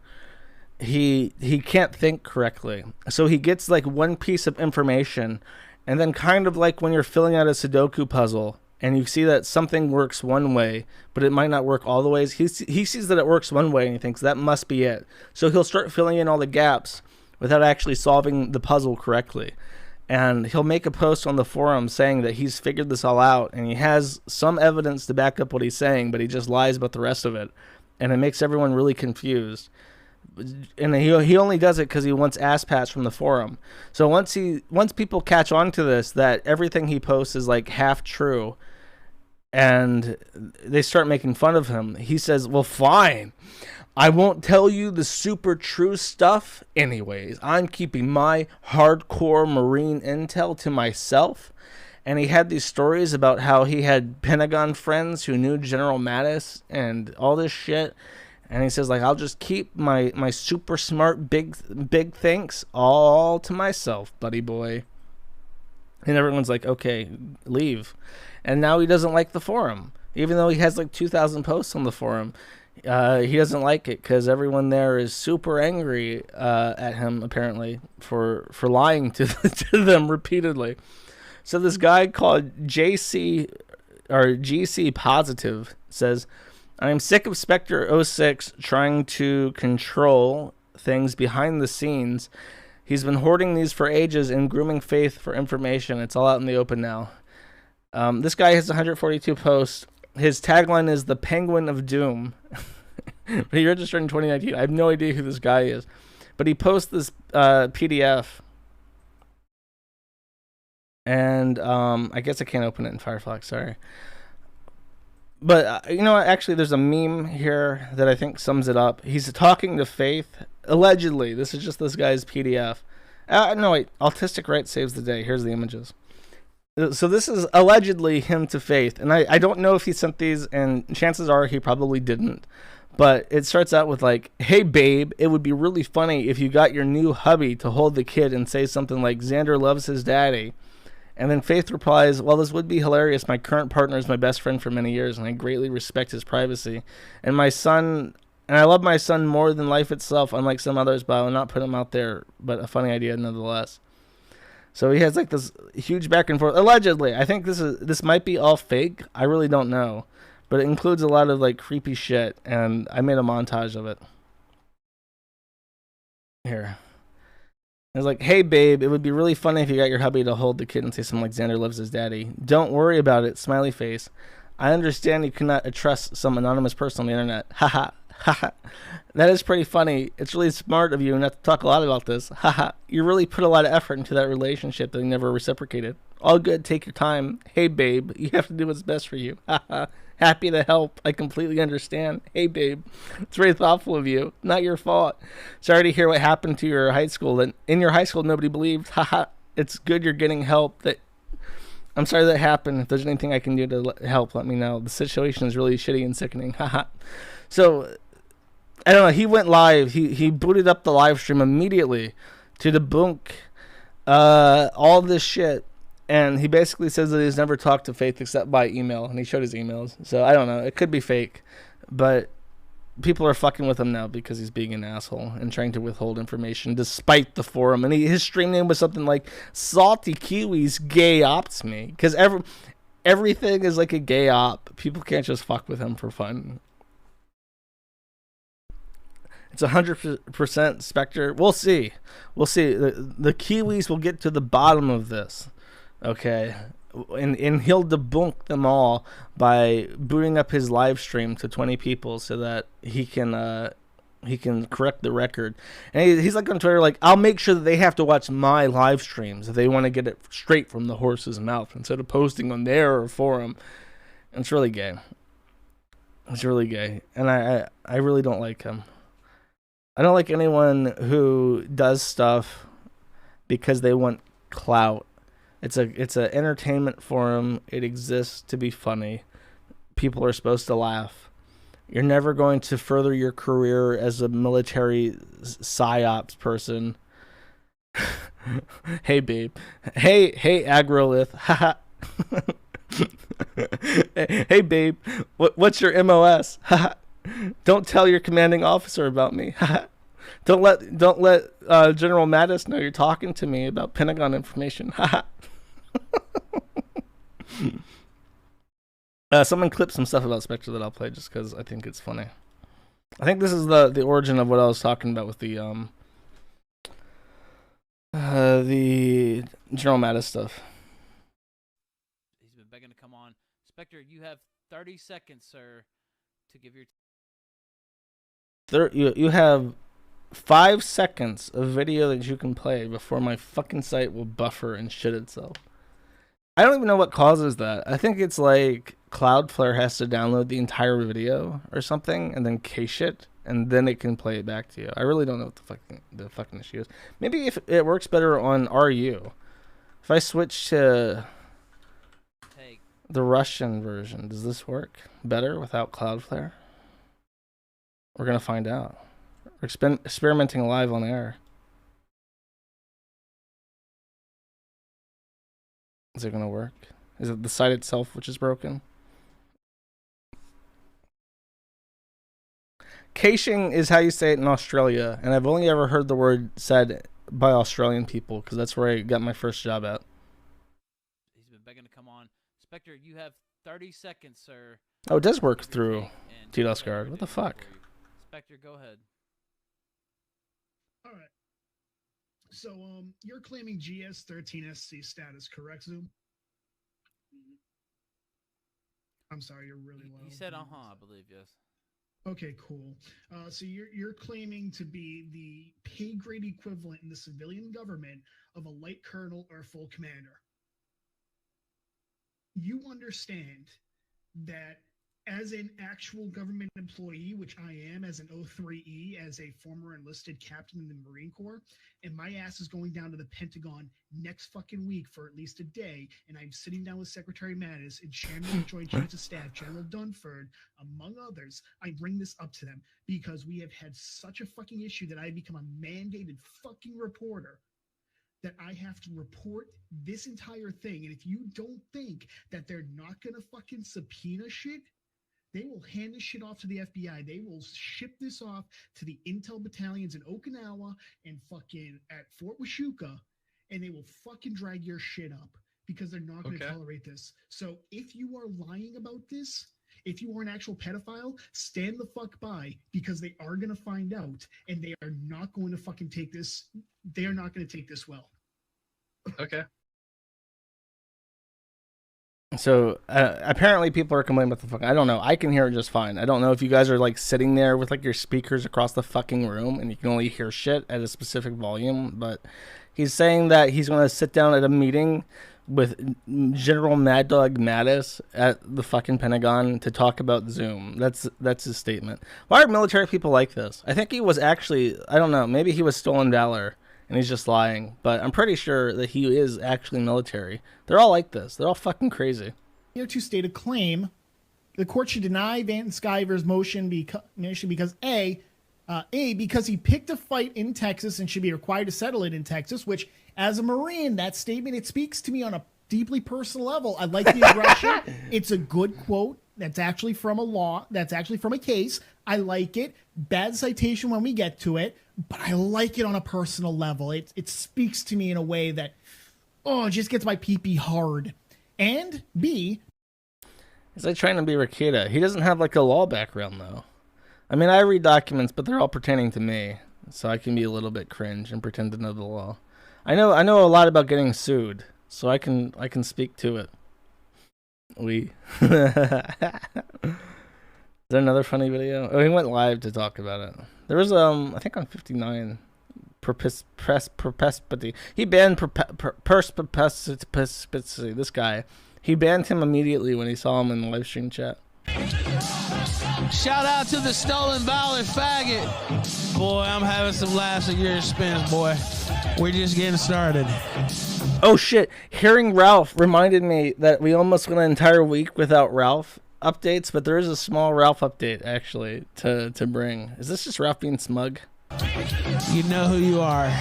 he can't think correctly. So he gets like one piece of information, and then kind of like when you're filling out a Sudoku puzzle and you see that something works one way, but it might not work all the ways. He sees that it works one way, and he thinks that must be it. So he'll start filling in all the gaps without actually solving the puzzle correctly. And he'll make a post on the forum saying that he's figured this all out, and he has some evidence to back up what he's saying, but he just lies about the rest of it. And it makes everyone really confused. And he only does it because he wants ass pats from the forum. So once people catch on to this, that everything he posts is like half true, and they start making fun of him. He says, well, fine. I won't tell you the super true stuff anyways. I'm keeping my hardcore Marine intel to myself. And he had these stories about how he had Pentagon friends who knew General Mattis and all this shit. And he says, like, I'll just keep my super smart big thinks all to myself, buddy boy. And everyone's like, okay, leave. And now he doesn't like the forum. Even though he has like 2,000 posts on the forum. He doesn't like it because everyone there is super angry at him, apparently, for lying to them repeatedly. So this guy called GC Positive says, I am sick of Spectre 06 trying to control things behind the scenes. He's been hoarding these for ages and grooming Faith for information. It's all out in the open now. This guy has 142 posts. His tagline is the Penguin of Doom. He registered in 2019. I have no idea who this guy is. But he posts this PDF. And I guess I can't open it in Firefox. Sorry. But, you know what? Actually, there's a meme here that I think sums it up. He's talking to Faith. Allegedly. This is just this guy's PDF. No, wait. Autistic Right saves the day. Here's the images. So this is allegedly him to Faith. And I don't know if he sent these, and chances are he probably didn't. But it starts out with like, hey, babe, it would be really funny if you got your new hubby to hold the kid and say something like, Xander loves his daddy. And then Faith replies, well, this would be hilarious. My current partner is my best friend for many years, and I greatly respect his privacy. And I love my son more than life itself, unlike some others, but I will not put him out there. But a funny idea nonetheless. So he has like this huge back and forth. Allegedly, I think this might be all fake. I really don't know. But it includes a lot of like creepy shit, and I made a montage of it. Here. It's like, hey, babe, it would be really funny if you got your hubby to hold the kid and say something like Xander loves his daddy. Don't worry about it, smiley face. I understand you cannot trust some anonymous person on the internet. Haha. Haha. That is pretty funny. It's really smart of you not to talk a lot about this. Haha. You really put a lot of effort into that relationship that you never reciprocated. All good, take your time. Hey, babe, you have to do what's best for you. Haha. Happy to help. I completely understand. Hey, babe. It's very thoughtful of you. Not your fault. Sorry to hear what happened to your high school. And in your high school, nobody believed. Haha. It's good you're getting help. I'm sorry that happened. If there's anything I can do to help, let me know. The situation is really shitty and sickening. Haha. So, I don't know. He went live. He booted up the live stream immediately to debunk all this shit. And he basically says that he's never talked to Faith except by email. And he showed his emails. So, I don't know. It could be fake. But people are fucking with him now because he's being an asshole and trying to withhold information despite the forum. And his stream name was something like Salty Kiwi's Gay Ops Me. Because everything is like a gay op. People can't just fuck with him for fun. It's 100% Spectre. We'll see. We'll see. The Kiwis will get to the bottom of this. Okay, and he'll debunk them all by booting up his live stream to 20 people so that he can correct the record. And he's like on Twitter, like, I'll make sure that they have to watch my live streams if they want to get it straight from the horse's mouth instead of posting on their forum. And it's really gay. It's really gay, and I really don't like him. I don't like anyone who does stuff because they want clout. It's an entertainment forum. It exists to be funny. People are supposed to laugh. You're never going to further your career as a military psyops person. Hey, babe. Hey, agrolith. Haha. Hey, babe. What's your MOS? Haha. Don't tell your commanding officer about me. Don't let General Mattis know you're talking to me about Pentagon information. Someone clipped some stuff about Spectre that I'll play just because I think it's funny. I think this is the origin of what I was talking about with the General Mattis stuff. He's been begging to come on. Spectre, you have 30 seconds, sir, to give your... You have 5 seconds of video that you can play before my fucking site will buffer and shit itself. I don't even know what causes that. I think it's like Cloudflare has to download the entire video or something and then cache it, and then it can play it back to you. I really don't know what the fucking issue is. Maybe if it works better on RU. If I switch to the Russian version, does this work better without Cloudflare? We're gonna find out. We're experimenting live on air. Is it gonna work? Is it the site itself which is broken? Caching is how you say it in Australia, and I've only ever heard the word said by Australian people because that's where I got my first job at. He's been begging to come on. Spectre, you have 30 seconds, sir. Oh, it does work through DDoS guard. What the fuck? Spectre, go ahead. All right. So, you're claiming GS13SC status, correct, Zoom? I'm sorry, you're really low. He said, I believe, yes. Okay, cool. So you're claiming to be the pay grade equivalent in the civilian government of a light colonel or full commander. You understand that as an actual government employee, which I am as an O3E, as a former enlisted captain in the Marine Corps, and my ass is going down to the Pentagon next fucking week for at least a day, and I'm sitting down with Secretary Mattis and Chairman of the Joint Chiefs of Staff, General Dunford, among others, I bring this up to them because we have had such a fucking issue that I've become a mandated fucking reporter that I have to report this entire thing. And if you don't think that they're not gonna fucking subpoena shit, they will hand this shit off to the FBI. They will ship this off to the intel battalions in Okinawa and fucking at Fort Washuka, and they will fucking drag your shit up because they're not going to tolerate this. So if you are lying about this, if you are an actual pedophile, stand the fuck by because they are going to find out, and they are not going to fucking take this. They are not going to take this well. Okay. So apparently people are complaining about the fucking. I don't know. I can hear it just fine. I don't know if you guys are like sitting there with like your speakers across the fucking room and you can only hear shit at a specific volume. But he's saying that he's going to sit down at a meeting with General Mad Dog Mattis at the fucking Pentagon to talk about Zoom. That's his statement. Why are military people like this? I think he was actually. I don't know. Maybe he was stolen valor. And he's just lying. But I'm pretty sure that he is actually military. They're all like this. They're all fucking crazy. To state a claim, the court should deny Van Sciver's motion because because he picked a fight in Texas and should be required to settle it in Texas, which, as a Marine, that statement, it speaks to me on a deeply personal level. I like the aggression. It's a good quote. That's actually from a law. That's actually from a case. I like it. Bad citation when we get to it, but I like it on a personal level. It speaks to me in a way that, it just gets my pee-pee hard. And B, he's like trying to be Rakita. He doesn't have like a law background though. I mean, I read documents, but they're all pertaining to me, so I can be a little bit cringe and pretend to know the law. I know a lot about getting sued, so I can speak to it. Is there another funny video? Oh, he went live to talk about it. There was I think on 59 perspecity. He banned perspicacity. This guy, he banned him immediately when he saw him in the live stream chat. Shout out to the stolen valor faggot. Boy, I'm having some laughs at your expense, boy. We're just getting started. Oh shit, hearing Ralph reminded me that we almost went an entire week without Ralph updates, but there is a small Ralph update actually to bring. Is this just Ralph being smug? You know who you are.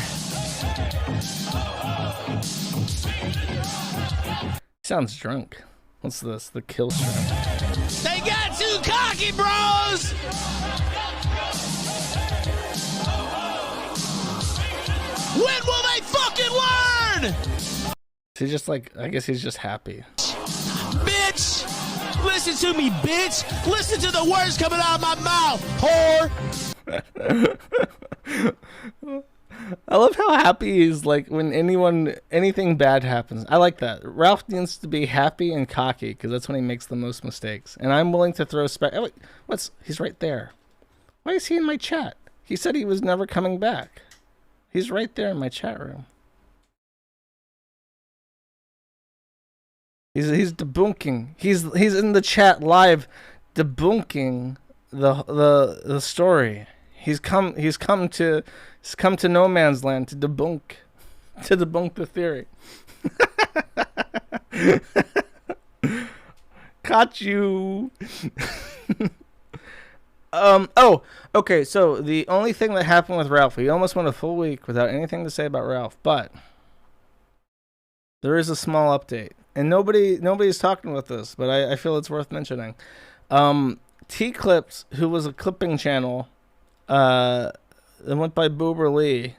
Sounds drunk. What's this? The kill stream. They got too cocky, bros! When will they fucking learn? He's just like, I guess he's just happy. Bitch! Listen to me, bitch! Listen to the words coming out of my mouth, whore! I love how happy he's like when anything bad happens. I like that. Ralph needs to be happy and cocky because that's when he makes the most mistakes. And I'm willing to throw he's right there. Why is he in my chat? He said he was never coming back. He's right there in my chat room. He's debunking. He's in the chat live, debunking the story. He's come to no man's land to debunk the theory. Caught you. Oh, okay. So the only thing that happened with Ralph, we almost went a full week without anything to say about Ralph, but there is a small update, and nobody's talking about this, but I feel it's worth mentioning. T-Clips, who was a clipping channel, that went by Boober Lee,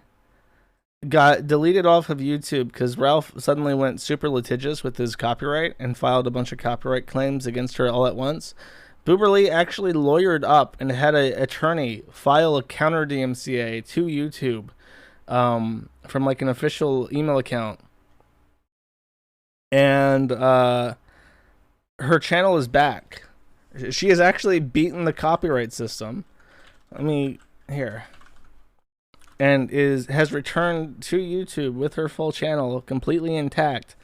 got deleted off of YouTube because Ralph suddenly went super litigious with his copyright and filed a bunch of copyright claims against her all at once. Boober Lee actually lawyered up and had an attorney file a counter DMCA to YouTube from like an official email account. And her channel is back. She has actually beaten the copyright system. Here. And has returned to YouTube with her full channel completely intact.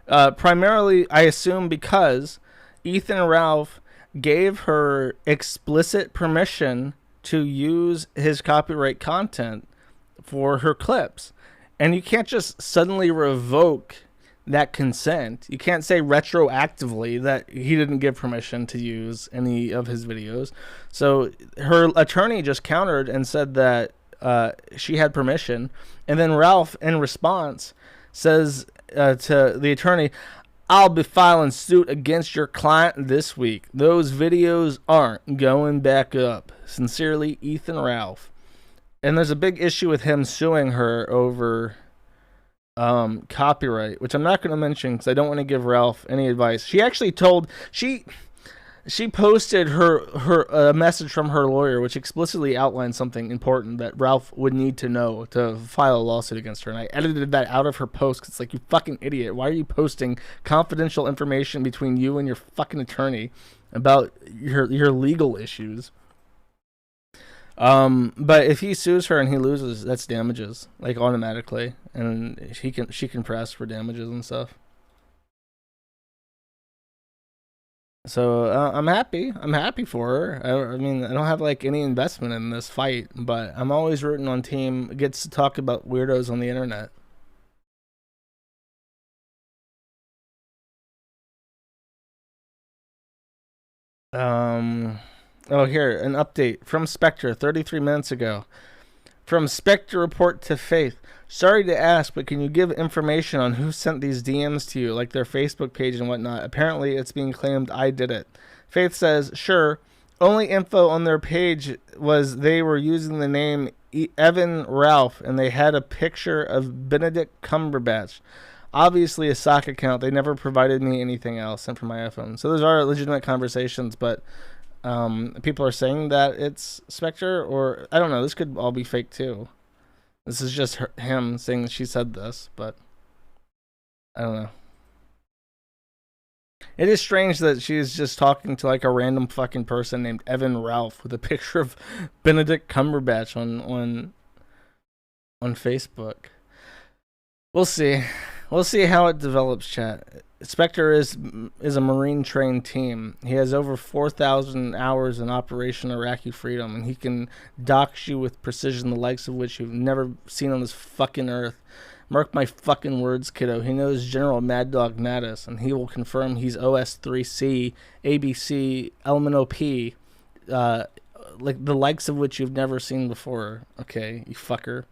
Primarily, I assume, because Ethan Ralph gave her explicit permission to use his copyright content for her clips. And you can't just suddenly revoke that consent. You can't say retroactively that he didn't give permission to use any of his videos. So her attorney just countered and said that she had permission, and then Ralph, in response, says to the attorney, "I'll be filing suit against your client this week. Those videos aren't going back up. Sincerely, Ethan Ralph." And there's a big issue with him suing her over copyright, which I'm not going to mention because I don't want to give Ralph any advice. She actually she posted her message from her lawyer, which explicitly outlined something important that Ralph would need to know to file a lawsuit against her. And I edited that out of her post because it's like, you fucking idiot. Why are you posting confidential information between you and your fucking attorney about your legal issues? But if he sues her and he loses, that's damages, like, automatically, and she can press for damages and stuff. So I'm happy for her. I mean, I don't have like any investment in this fight, but I'm always rooting on team gets to talk about weirdos on the internet. Oh, here, an update from Spectre 33 minutes ago. From Spectre report to Faith. Sorry to ask, but can you give information on who sent these DMs to you, like their Facebook page and whatnot? Apparently, it's being claimed I did it. Faith says, sure. Only info on their page was they were using the name Evan Ralph, and they had a picture of Benedict Cumberbatch. Obviously a sock account. They never provided me anything else sent from my iPhone. So those are legitimate conversations, but people are saying that it's Spectre, or I don't know. This could all be fake too. This is just him saying she said this, but I don't know. It is strange that she's just talking to like a random fucking person named Evan Ralph with a picture of Benedict Cumberbatch on Facebook. We'll see. We'll see how it develops, chat. Spectre is a Marine trained team. He has over 4,000 hours in Operation Iraqi Freedom, and he can dox you with precision, the likes of which you've never seen on this fucking earth. Mark my fucking words, kiddo. He knows General Mad Dog Mattis, and he will confirm he's OS3C, ABC, Element OP, like the likes of which you've never seen before. Okay, you fucker.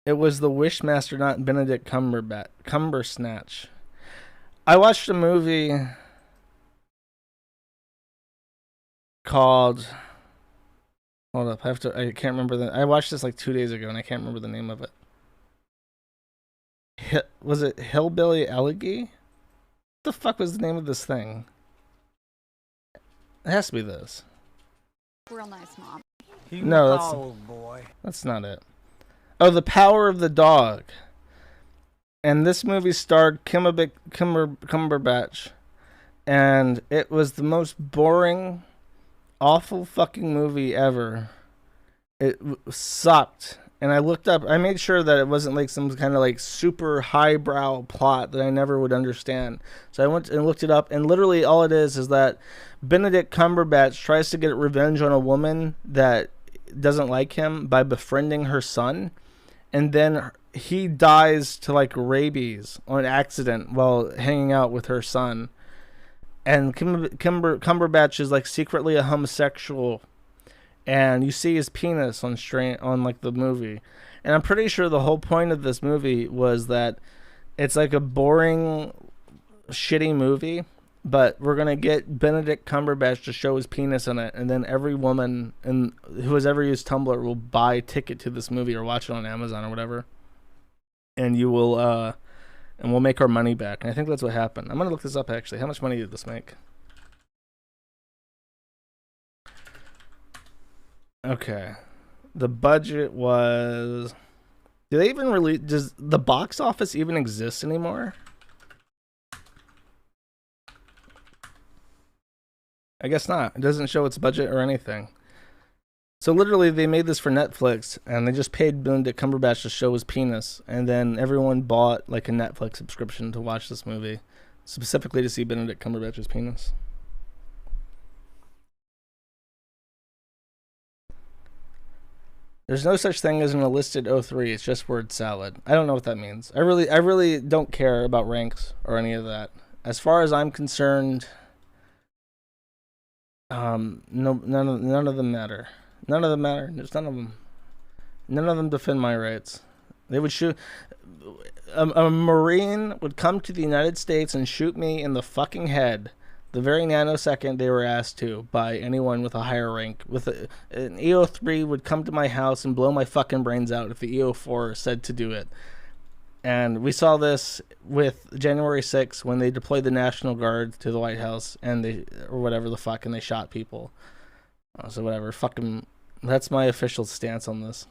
It was the Wishmaster, not Benedict Cumbersnatch. I watched a movie called... Hold up, I can't remember I watched this like 2 days ago and I can't remember the name of it. Was it Hillbilly Elegy? What the fuck was the name of this thing? It has to be this. Real nice mom. No, that's not it. Oh, The Power of the Dog. And this movie starred Cumberbatch. And it was the most boring, awful fucking movie ever. It sucked. and I looked up. I made sure that it wasn't like some kind of like super highbrow plot that I never would understand. So I went and looked it up, and literally all it is that Benedict Cumberbatch tries to get revenge on a woman that doesn't like him by befriending her son, and then he dies to like rabies on accident while hanging out with her son. And Cumberbatch is like secretly a homosexual, and you see his penis on like the movie. And I'm pretty sure the whole point of this movie was that it's like a boring, shitty movie, but we're gonna get Benedict Cumberbatch to show his penis in it, and then every woman who has ever used Tumblr will buy a ticket to this movie or watch it on Amazon or whatever, and you will and we'll make our money back. And I think that's what happened. I'm gonna look this up actually. How much money did this make? Okay, the budget was. Do they even release? Does the box office even exist anymore? I guess not. It doesn't show its budget or anything. So literally, they made this for Netflix, and they just paid Benedict Cumberbatch to show his penis, and then everyone bought like a Netflix subscription to watch this movie, specifically to see Benedict Cumberbatch's penis. There's no such thing as an enlisted 03. It's just word salad. I don't know what that means. I really don't care about ranks or any of that. As far as I'm concerned, none of them matter. None of them matter. There's none of them. None of them defend my rights. They would shoot. A Marine would come to the United States and shoot me in the fucking head the very nanosecond they were asked to by anyone with a higher rank. An EO3 would come to my house and blow my fucking brains out if the EO4 said to do it. And we saw this with January 6th when they deployed the National Guard to the White House and they shot people. So whatever, fucking, that's my official stance on this.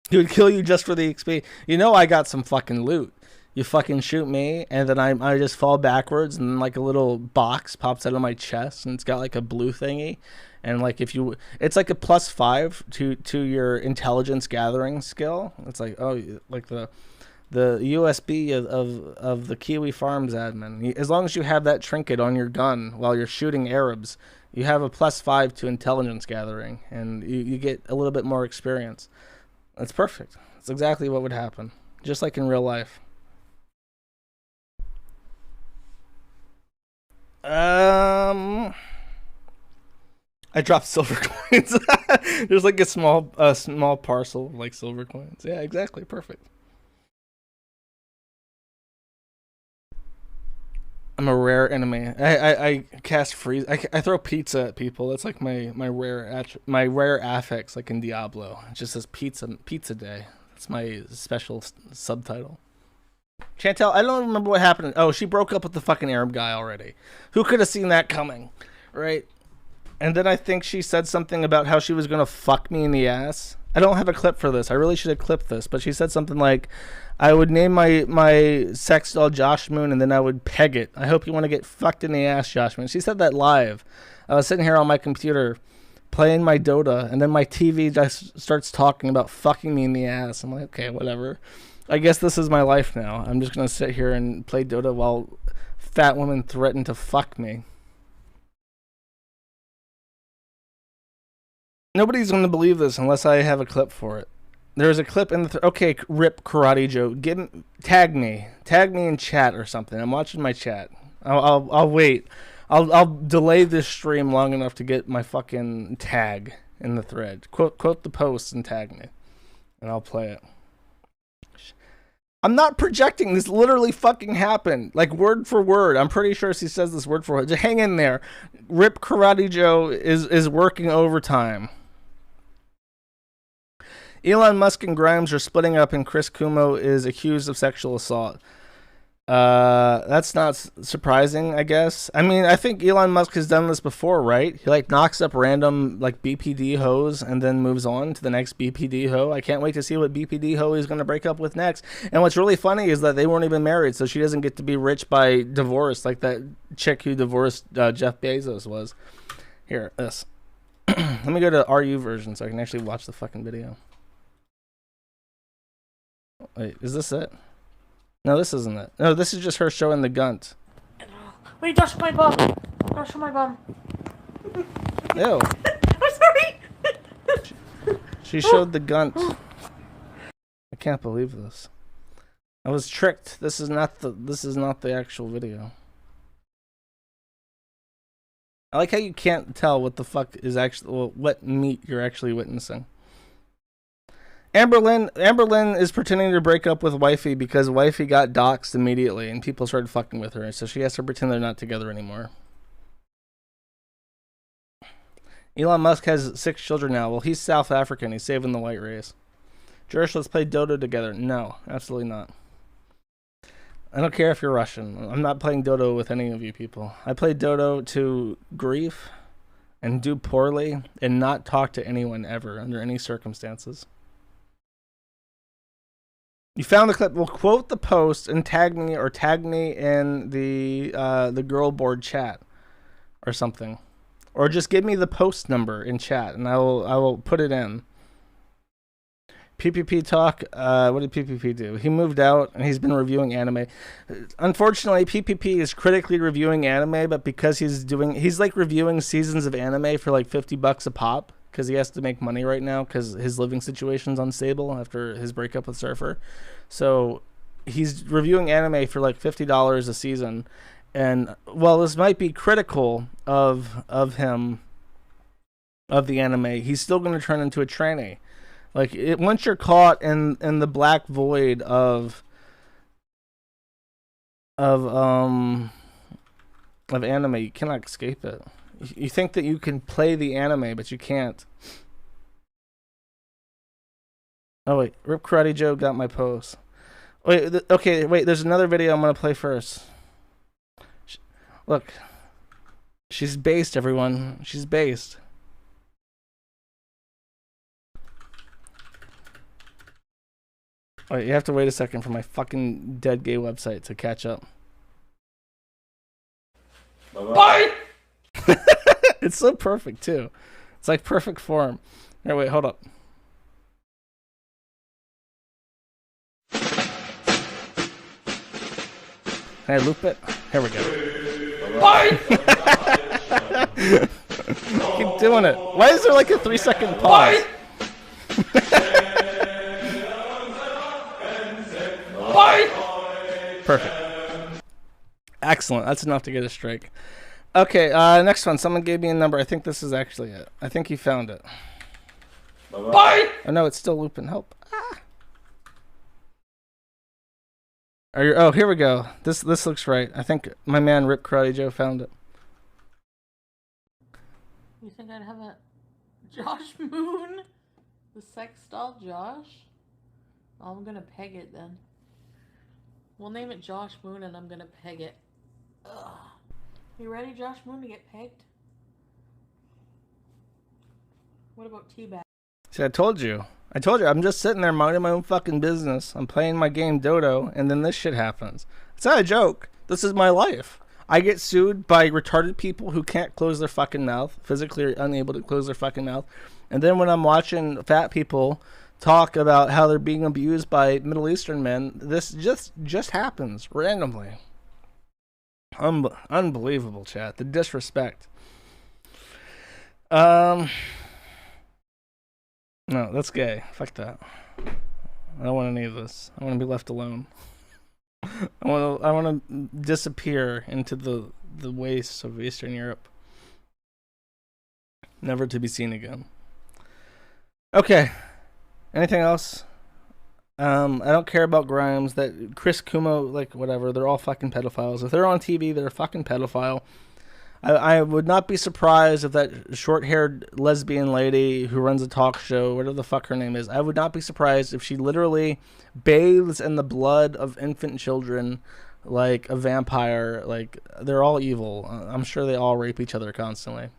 He would kill you just for the XP. You know I got some fucking loot. You fucking shoot me, and then I just fall backwards, and then like a little box pops out of my chest, and it's got like a blue thingy, and like it's like a +5 to your intelligence gathering skill. It's like, oh, like the USB of the Kiwi Farms admin. As long as you have that trinket on your gun while you're shooting Arabs, you have a +5 to intelligence gathering, and you get a little bit more experience. That's perfect. That's exactly what would happen, just like in real life. I dropped silver coins. There's like a small parcel of like silver coins. Yeah, exactly. Perfect. I'm a rare enemy. I cast freeze. I throw pizza at people. That's like my rare affix, like in Diablo. It just says pizza day. That's my special subtitle. Chantel, I don't remember what happened. Oh, she broke up with the fucking Arab guy already. Who could have seen that coming, right? And then I think she said something about how she was gonna fuck me in the ass. I don't have a clip for this. I really should have clipped this, but she said something like, I would name my sex doll Josh Moon, and then I would peg it. I hope you want to get fucked in the ass, Josh Moon. She said that live. I was sitting here on my computer playing my Dota, and then my TV just starts talking about fucking me in the ass. I'm like, okay, whatever. I guess this is my life now. I'm just going to sit here and play Dota while fat women threaten to fuck me. Nobody's going to believe this unless I have a clip for it. There's a clip in the... okay, Rip Karate Joe. Tag me in chat or something. I'm watching my chat. I'll wait. I'll delay this stream long enough to get my fucking tag in the thread. Quote the post and tag me. And I'll play it. I'm not projecting. This literally fucking happened. Like, word for word. I'm pretty sure she says this word for word. Just hang in there. Rip Karate Joe is working overtime. Elon Musk and Grimes are splitting up, and Chris Cuomo is accused of sexual assault. That's not surprising, I guess. I mean, I think Elon Musk has done this before, right? He like knocks up random like BPD hoes and then moves on to the next BPD hoe. I can't wait to see what BPD hoe he's going to break up with next. And what's really funny is that they weren't even married, so she doesn't get to be rich by divorce like that chick who divorced Jeff Bezos was. Here, this. Let me go to RU version so I can actually watch the fucking video. Wait, is this it? No, this isn't it. No, this is just her showing the gunt. Wait, don't show my bum. Don't show my bum. Ew. I'm sorry. She showed the gunt. I can't believe this. I was tricked. This is not the actual video. I like how you can't tell what the fuck is actually, well, what meat you're actually witnessing. Amber Lynn is pretending to break up with Wifey because Wifey got doxxed immediately and people started fucking with her, so she has to pretend they're not together anymore. Elon Musk has 6 children now. Well, he's South African. He's saving the white race. Jerish, let's play Dota together. No, absolutely not. I don't care if you're Russian. I'm not playing Dota with any of you people. I play Dota to grief and do poorly and not talk to anyone ever under any circumstances. You found the clip. Well, quote the post and tag me in the girl board chat or something. Or just give me the post number in chat and I will put it in. PPP talk. What did PPP do? He moved out and he's been reviewing anime. Unfortunately, PPP is critically reviewing anime, but because he's like reviewing seasons of anime for like $50 a pop because he has to make money right now because his living situation's unstable after his breakup with Surfer. So he's reviewing anime for like $50 a season. And while this might be critical of him, of the anime, he's still going to turn into a tranny. Like, once you're caught in the black void of anime, you cannot escape it. You think that you can play the anime, but you can't. Oh wait, Rip Karate Joe got my post. Wait, okay, wait. There's another video I'm gonna play first. Look, she's based, everyone. She's based. Wait, you have to wait a second for my fucking dead gay website to catch up. Bye! It's so perfect, too. It's like perfect form. Here, wait, hold up. Can I loop it? Here we go. Bye! Keep doing it. Why is there like a 3-second pause? Perfect. Excellent. That's enough to get a strike. Okay, next one. Someone gave me a number. I think this is actually it. I think you found it. Bye! Oh no, it's still looping. Help. Ah. Oh, here we go. This looks right. I think my man Rip Karate Joe found it. You think I'd have a Josh Moon? The sex doll Josh? Oh, I'm gonna peg it then. We'll name it Josh Moon and I'm gonna peg it. Ugh. You ready, Josh Moon, to get pegged? What about Teabag? See, I told you. I'm just sitting there minding my own fucking business. I'm playing my game Dodo, and then this shit happens. It's not a joke. This is my life. I get sued by retarded people who can't close their fucking mouth, physically unable to close their fucking mouth. And then when I'm watching fat people talk about how they're being abused by Middle Eastern men, this just happens randomly. Unbelievable, chat. The disrespect. No, that's gay. Fuck that. I don't want any of this. I want to be left alone. I want to disappear into the wastes of Eastern Europe, never to be seen again. Okay. Anything else? I don't care about Grimes. That Chris Kumo, like whatever. They're all fucking pedophiles. If they're on TV, they're a fucking pedophile. I would not be surprised if that short-haired lesbian lady who runs a talk show, whatever the fuck her name is, I would not be surprised if she literally bathes in the blood of infant children like a vampire. Like, they're all evil. I'm sure they all rape each other constantly.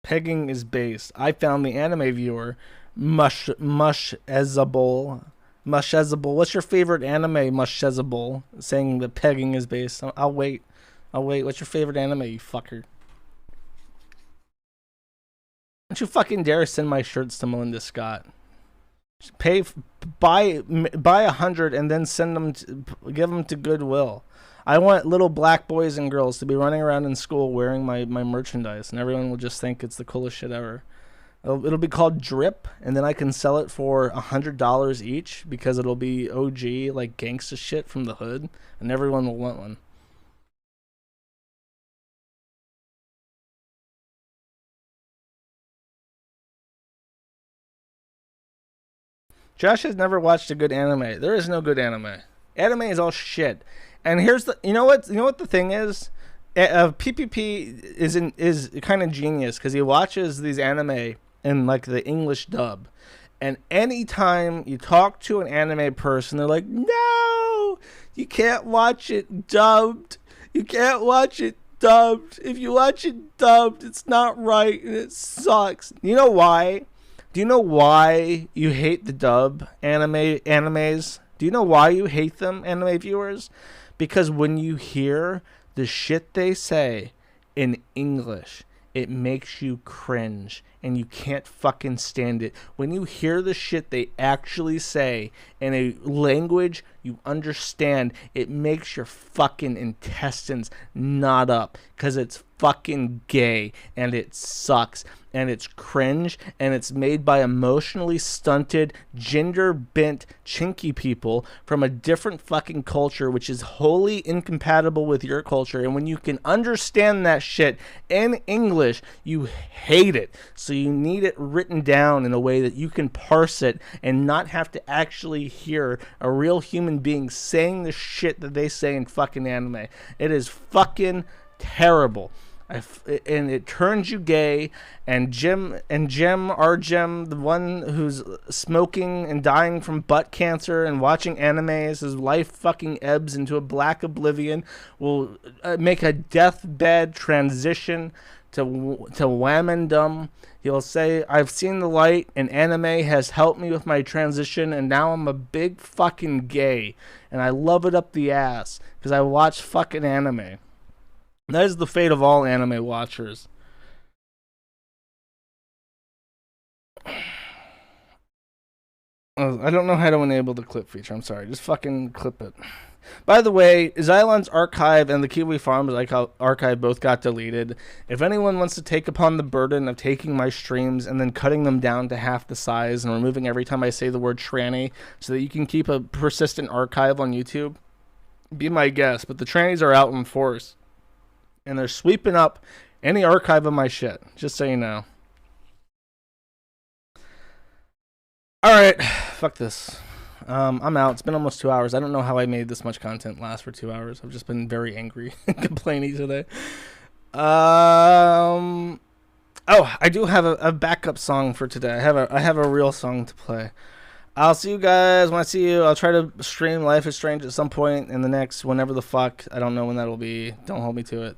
Pegging is based. I found the anime viewer, Mushezable. What's your favorite anime, Mushezable? Saying that pegging is based. I'll wait. What's your favorite anime, you fucker? Don't you fucking dare send my shirts to Melinda Scott. Just buy 100 and then send them, give them to Goodwill. I want little black boys and girls to be running around in school wearing my merchandise, and everyone will just think it's the coolest shit ever. It'll be called Drip, and then I can sell it for $100 each because it'll be OG, like gangsta shit from the hood, and everyone will want one. Josh has never watched a good anime. There is no good anime. Anime is all shit. And here's the, you know what the thing is? PPP is kind of genius because he watches these anime in like the English dub. And anytime you talk to an anime person, they're like, no, you can't watch it dubbed. You can't watch it dubbed. If you watch it dubbed, it's not right and it sucks. You know why? Do you know why you hate the dub animes? Do you know why you hate them, anime viewers? Because when you hear the shit they say in English, it makes you cringe and you can't fucking stand it. When you hear the shit they actually say in a language you understand, it makes your fucking intestines knot up because it's fucking gay and it sucks and it's cringe and it's made by emotionally stunted, gender-bent, chinky people from a different fucking culture which is wholly incompatible with your culture. And when you can understand that shit in English, you hate it. So you need it written down in a way that you can parse it and not have to actually hear a real human being saying the shit that they say in fucking anime. It is fucking terrible. And it turns you gay, and Jim, our Jim, the one who's smoking and dying from butt cancer and watching animes, his life fucking ebbs into a black oblivion, will make a deathbed transition to whammondom. He'll say, I've seen the light, and anime has helped me with my transition, and now I'm a big fucking gay, and I love it up the ass, because I watch fucking anime. That is the fate of all anime watchers. I don't know how to enable the clip feature. I'm sorry. Just fucking clip it. By the way, Xylon's archive and the Kiwi Farms archive both got deleted. If anyone wants to take upon the burden of taking my streams and then cutting them down to half the size and removing every time I say the word tranny so that you can keep a persistent archive on YouTube, be my guest. But the trannies are out in force. And they're sweeping up any archive of my shit. Just so you know. Alright. Fuck this. I'm out. It's been almost 2 hours. I don't know how I made this much content last for 2 hours. I've just been very angry and complaining today. Oh, I do have a backup song for today. I have a real song to play. I'll see you guys when I see you. I'll try to stream Life is Strange at some point in the next whenever the fuck. I don't know when that'll be. Don't hold me to it.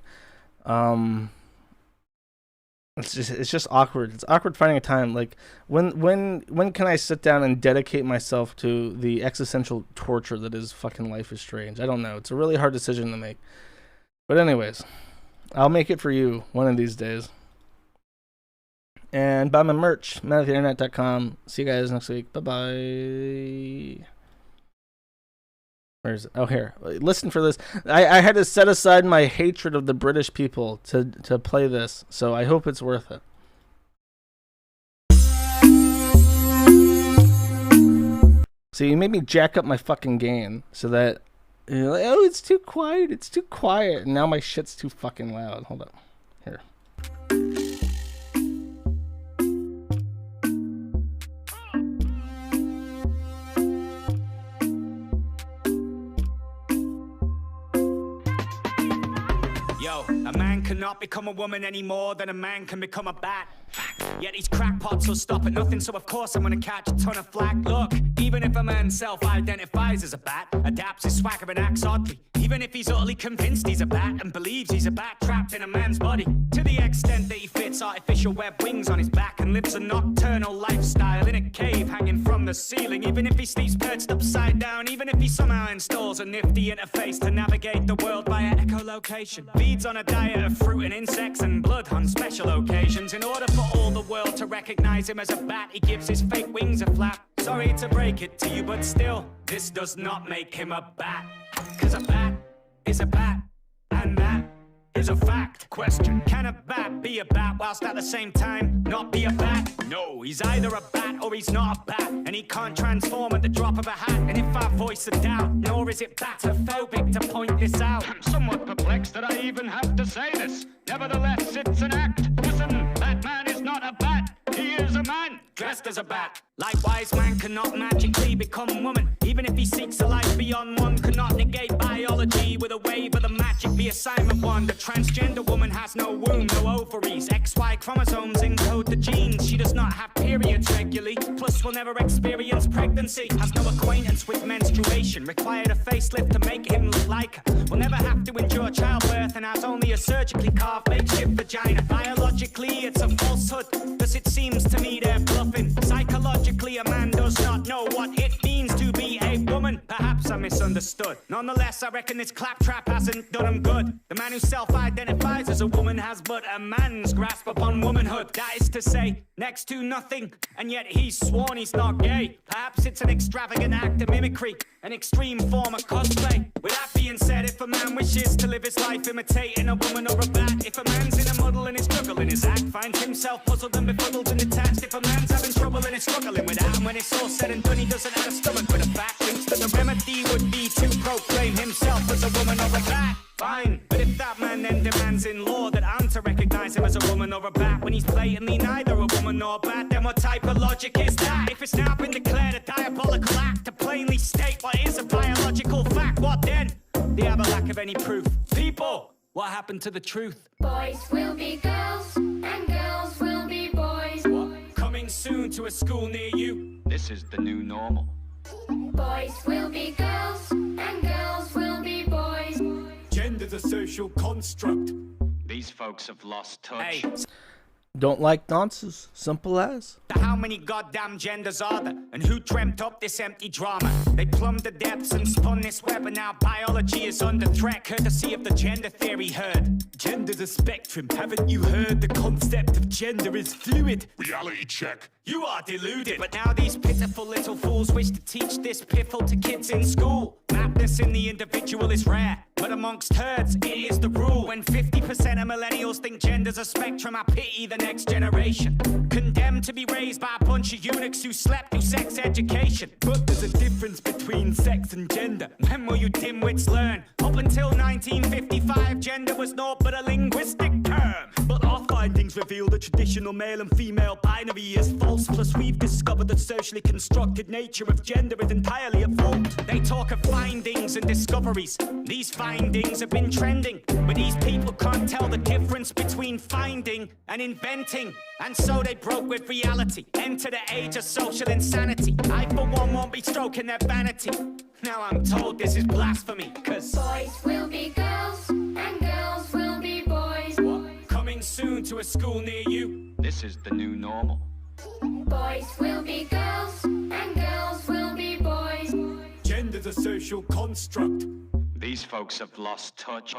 It's just awkward. It's awkward finding a time. Like when can I sit down and dedicate myself to the existential torture that is fucking Life is Strange? I don't know. It's a really hard decision to make. But anyways, I'll make it for you one of these days. And buy my merch, manoftheinternet.com. See you guys next week. Bye-bye. Where is it? Oh, here. Listen for this. I had to set aside my hatred of the British people to play this, so I hope it's worth it. So you made me jack up my fucking gain so that, you're like, oh, it's too quiet. It's too quiet. And now my shit's too fucking loud. Hold up. Here. A man cannot become a woman any more than a man can become a bat. Yet these crackpots will stop at nothing, so of course I'm gonna catch a ton of flack. Look, even if a man self-identifies as a bat, adapts his swagger and acts oddly, even if he's utterly convinced he's a bat and believes he's a bat trapped in a man's body, to the extent that he fits artificial web wings on his back and lives a nocturnal lifestyle in a cave hanging from the ceiling, even if he sleeps perched upside down, even if he somehow installs a nifty interface to navigate the world via echolocation, feeds on a diet of fruit and insects and blood on special occasions in order for all the the world to recognize him as a bat. He gives his fake wings a flap. Sorry to break it to you, but still, this does not make him a bat. Cause a bat is a bat, and that is a fact. Question: can a bat be a bat whilst at the same time not be a bat? No, he's either a bat or he's not a bat, and he can't transform at the drop of a hat. And if I voice a doubt, nor is it batophobic to point this out. I'm somewhat perplexed that I even have to say this. Nevertheless, it's an act. Listen, Batman is not a bat. He is a man dressed as a bat. Likewise, man cannot magically become woman. Even if he seeks a life beyond one, cannot negate biology with a wave of the magic be assignment one. The transgender woman has no womb, no ovaries. XY chromosomes encode the genes. She does not have periods regularly, plus will never experience pregnancy. Has no acquaintance with menstruation. Required a facelift to make him look like her. Will never have to endure childbirth and has only a surgically carved makeshift vagina. Biologically, it's a falsehood, thus it seems to me they're bluffing. Psychologically, a man does not know what it means to be a woman. Perhaps I misunderstood. Nonetheless, I reckon this claptrap hasn't done him good. The man who self-identifies as a woman has but a man's grasp upon womanhood. That is to say, next to nothing, and yet he's sworn he's not gay. Perhaps it's an extravagant act of mimicry, an extreme form of cosplay. With that being said, if a man wishes to live his life imitating a woman or a bat, if a man's in a muddle and is struggling his act, finds himself puzzled and befuddled and detached, if a man's having trouble and is struggling with that, and when it's all said and done, he doesn't have a stomach with a back, thinks that the remedy would be to proclaim himself as a woman or a bat. Fine, but if that man then demands in law that I'm to recognize him as a woman or a bat, when he's blatantly neither a woman nor a bat, then what type of logic is that? If it's now been declared a diabolical act to plainly state what is a biological fact, what then? They have a lack of any proof. People, what happened to the truth? Boys will be girls, and girls will be boys. What? Coming soon to a school near you. This is the new normal. Boys will be girls, and girls will be boys. Gender's a social construct. These folks have lost touch. Hey. Don't like nonsense. Simple as. How many goddamn genders are there? And who dreamt up this empty drama? They plumbed the depths and spun this web, and now biology is under threat, courtesy of the gender theory herd. Gender's a spectrum. Haven't you heard? The concept of gender is fluid. Reality check. You are deluded. But now these pitiful little fools wish to teach this piffle to kids in school. Madness in the individual is rare, but amongst herds it is the rule. When 50% of millennials think gender's a spectrum, I pity the next generation, condemned to be raised by a bunch of eunuchs who slept through sex education. But there's a difference between sex and gender. When will you dimwits learn? Up until 1955, gender was naught but a linguistic term. But our findings reveal the traditional male and female binary is false. Plus we've discovered the socially constructed nature of gender is entirely at fault. They talk of findings and discoveries. These findings have been trending, but these people can't tell the difference between finding and inventing. And so they broke with reality, enter the age of social insanity. I for one won't be stroking their vanity. Now I'm told this is blasphemy, cause boys will be girls, and girls will be boys. What? Coming soon to a school near you. This is the new normal. Boys will be girls, and girls will be boys. Gender's a social construct. These folks have lost touch.